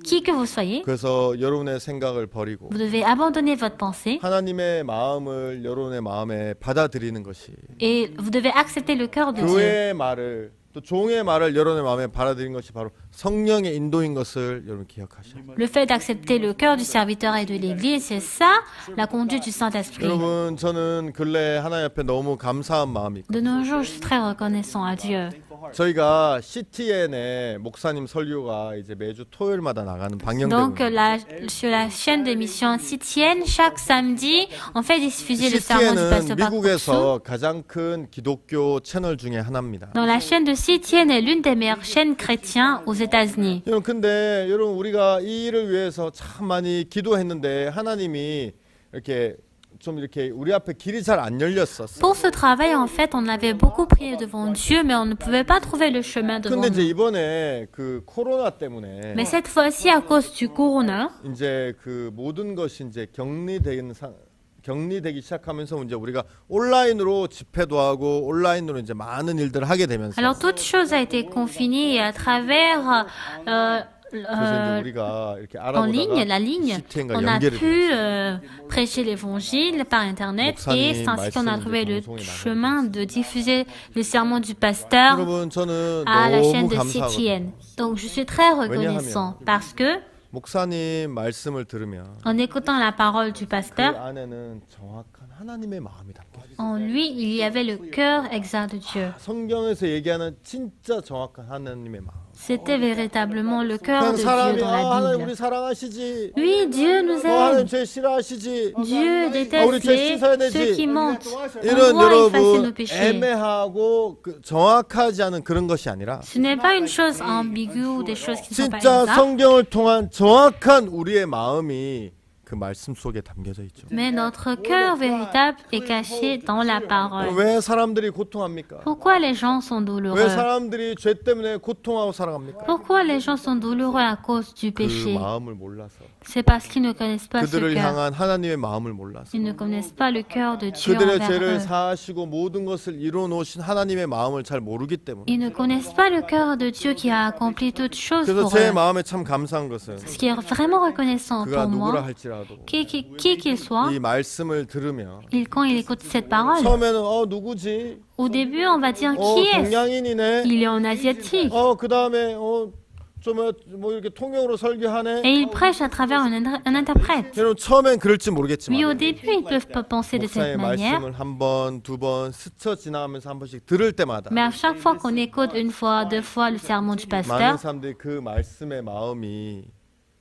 Qui que vous soyez, 그래서 여러분의 생각을 버리고 vous devez abandonner votre pensée 하나님의 마음을 여러분의 마음에 받아들이는 것이 et vous devez accepter le cœur de Dieu. 교회의 말을 또 종의 말을 여러분의 마음에 받아들이는 것이 바로 성령의 인도인 것을 여러분 기억하셔야 돼요. Le fait d'accepter le cœur du serviteur et de l'Église, c'est ça, la conduite du Saint-Esprit. 여러분 저는 근래 하나님 앞에 너무 감사한 마음이 있고 De nos jours, je suis très reconnaissant à Dieu. 저희가 CTN의 목사님 설교가 이제 매주 토요일마다 나가는 Donc, 방영되고 sur la chaîne d'émission Citienne, chaque samedi, on fait diffuser le sermon du CTN은 pasteur Parcourso. 미국에서 가장 큰 기독교 채널 중에 하나입니다. Donc, la chaîne de Citienne est l'une des meilleures chaînes chrétiennes aux États-Unis. 여러분 근데 여러분 우리가 이 일을 위해서 참 많이 기도했는데 하나님이 이렇게 좀 이렇게 우리 앞에 길이 잘 안 열렸었어. Pour ce travail, en fait, on avait beaucoup prié devant Dieu, mais on ne pouvait pas trouver le chemin devant 근데 이제 nous. 이번에 그 코로나 때문에 Mais cette fois-ci, à cause du corona, 이제 그 모든 것이 이제 격리된 격리되기 시작하면서 이제 우리가 온라인으로 집회도 하고 온라인으로 이제 많은 일들을 하게 되면서 Alors toute chose a été confinée et à travers 그래서 이제 우리가 이렇게 en ligne, la 알아보다가 ligne, CTN과 on a 연결이 pu 됐어요. prêcher l'évangile par Internet et c'est ainsi qu'on a trouvé le chemin de diffuser le sermon du pasteur 여러분 저는 à la chaîne 너무 de 감사하거든요. CTN. Donc je suis très reconnaissant parce que 목사님 말씀을 들으면 en écoutant la parole du 그 pasteur, 안에는 정확한 하나님의 마음이 담겨 있어요. en lui, il y avait le cœur exact de Dieu. 성경에서 얘기하는 진짜 정확한 하나님의 마음. C'était véritablement le cœur 그냥 de Dieu 사람이 dans la 하나님 Bible. 우리 사랑하시지. Oui, Dieu nous 하나님 aime. 죄 싫어하시지. Dieu 우리 déteste 죄 씻어야 ceux qui 되지. mentent. On 이런 doit effacer nos 여러분 péchés. 애매하고 정확하지 않은 그런 것이 아니라 Ce n'est pas une chose ambiguë ou des choses qui ne sont pas 진짜 exactes, 성경을 통한 정확한 우리의 마음이 그 말씀 속에 담겨져 있죠. mais notre cœur véritable est caché dans la parole. 왜 사람들이 고통합니까? Pourquoi les gens sont 왜 douloureux? 사람들이 죄 때문에 고통하고 살아갑니까? Pourquoi les gens sont douloureux à cause du 그 péché? 마음을 몰라서 C'est parce qu'ils ne connaissent pas ce 그들을 cœur. 향한 하나님의 마음을 몰라서 Ils ne connaissent pas le cœur de Dieu 그들의 envers 죄를 eux. 사하시고 모든 것을 이루어 놓으신 하나님의 마음을 잘 모르기 때문에 Ils ne connaissent pas le cœur de Dieu qui a accompli toutes choses 그래서 pour 제 eux. 마음에 참 감사한 것은 Ce qui est vraiment reconnaissant 그가 pour 누구라 moi, 할지라도 qui qu'il soit, 이 말씀을 들으면 quand il écoute cette parole, 처음에는 누구지? au début, on va dire qui est-ce? 동양인이네. Il est en asiatique. 그다음에 좀 뭐 이렇게 통역으로 설교하네. Et il prêche à travers un interprète. 여러분 처음엔 그럴지 Oui, 모르겠지만 au début, ils peuvent pas penser de cette 목사의 manière. 말씀을 한 번, 두 번 스쳐 지나가면서 한 번씩 들을 때마다 Mais à chaque fois qu'on écoute une fois, deux fois le sermon du 많은 pasteur, 사람들이 그 말씀의 마음이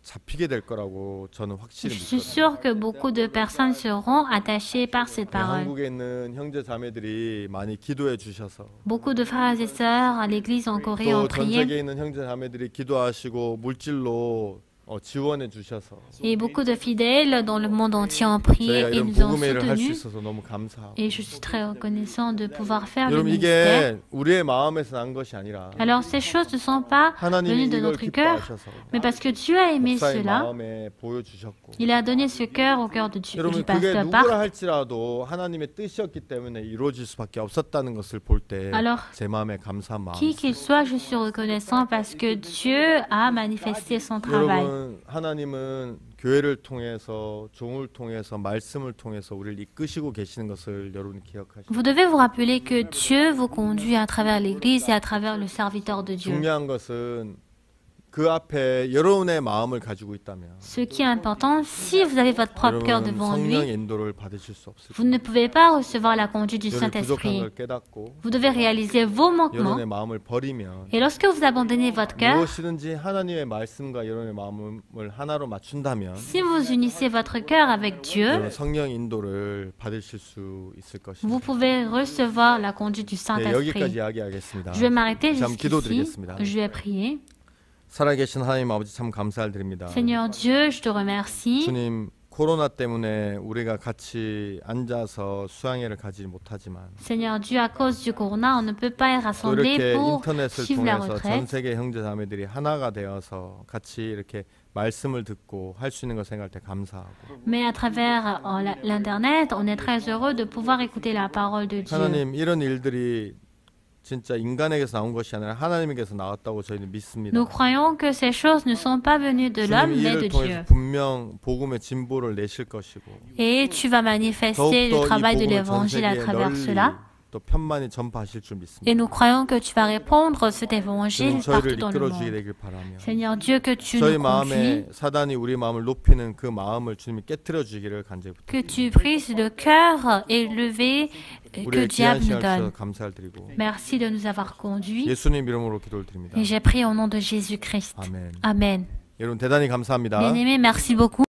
잡히게 될 거라고 저는 확실히 je suis 믿거든요. sûre que beaucoup de personnes seront attachées par cette parole. 한국에 있는 형제 자매들이 많이 기도해 주셔서 Beaucoup de frères et sœurs à l'église en Corée ont 또 전 prié 세계에 있는 형제 자매들이 기도하시고 물질로 지원해 주셔서 et beaucoup de fidèles dans le monde entier ont prié 저희가 et 이런 nous ont 복음회를 할 수 soutenus. 있어서 너무 감사하고 Et je suis très reconnaissant de pouvoir faire le 여러분 ministère. 이게 우리의 마음에서 난 것이 아니라 Alors ces choses ne sont pas 하나님이 venues de 이걸 notre cœur, 기뻐하셔서 mais parce que Dieu a aimé 목사의 cela, 마음에 보여주셨고 il a donné ce cœur au cœur de Dieu, du 여러분 그게 pasteur 누구라 Park. 할지라도 하나님의 뜻이었기 때문에 이루어질 수밖에 없었다는 것을 볼 때 Alors, 제 마음에 감사한 마음이 Qui qu'il soit, je suis reconnaissant parce que Dieu a manifesté son travail. 여러분 하나님은 교회를 통해서 종을 통해서 말씀을 통해서 우리를 이끄시고 계시는 것을 여러분이 기억하시고 Vous devez vous rappeler que Dieu vous conduit à travers l'Église et à travers le serviteur de Dieu. 중요한 것은 그 앞에 여러분의 마음을 가지고 있다면 Ce qui est important, si vous avez votre propre cœur 여러분 devant 성령의 lui, 인도를 받으실 수 없을 vous ne pouvez pas recevoir la conduite du 여러분이 부족한 Saint-Esprit. 걸 깨닫고 Vous devez réaliser vos manquements. 여러분의 마음을 버리면 Et lorsque vous abandonnez votre cœur, 무엇이든지 하나님의 말씀과 여러분의 마음을 하나로 맞춘다면 si vous unissez votre cœur avec Dieu, 여러분 성령 인도를 받으실 수 있을 vous 것입니다. pouvez recevoir la conduite du 네, 여기까지 Saint-Esprit. 이야기하겠습니다. Je vais m'arrêter 다시 한번 jusqu'ici. 기도드리겠습니다. Je vais prier. 살아계신 하나님 아버지 참 감사를 드립니다. Seigneur Dieu, je te remercie. 주님 코로나 때문에 우리가 같이 앉아서 수양회를 가지 못하지만 Seigneur Dieu, à cause du corona, on ne peut pas être 또 rassemblés 이렇게 pour 인터넷을 suivre la 통해서 전 retraite. 세계 형제 자매들이 하나가 되어서 같이 이렇게 말씀을 듣고 할 수 있는 걸 생각할 때 감사하고 Mais à travers l'Internet, on est très heureux de pouvoir écouter la parole de Dieu. 하나님 이런 일들이 진짜 인간에게서 나온 것이 아니라 하나님에게서 나왔다고 저희는 믿습니다. Nous croyons que ces choses ne sont pas venues de l'homme, 주님 이 mais de 일을 Dieu. 통해서 분명 복음의 진보를 내실 것이고 Et tu vas manifester le 더욱더 이 travail de 복음을 전 l'évangile à 세계에 travers 널리 cela. 또 편만히 전파하실 줄 믿습니다. Et nous croyons que tu vas répondre cet évangile 주님 저희를 partout dans le 이끌어 주게 monde. 되길 바라며 Seigneur Dieu, que tu 저희 nous conduis, 마음에 사단이 우리 마음을 높이는 그 마음을 주님이 깨뜨려 주기를 간절히 que 부탁드립니다. tu brises le cœur élevé que le 우리의 귀한 diable nous 시간을 주셔서 donne. 감사를 드리고 Merci de nous avoir conduits. 예수님 이름으로 기도를 드립니다. Et j'ai prié au nom de Jésus-Christ. 아멘. Amen. 여러분 대단히 감사합니다. Bien-aimés, merci beaucoup.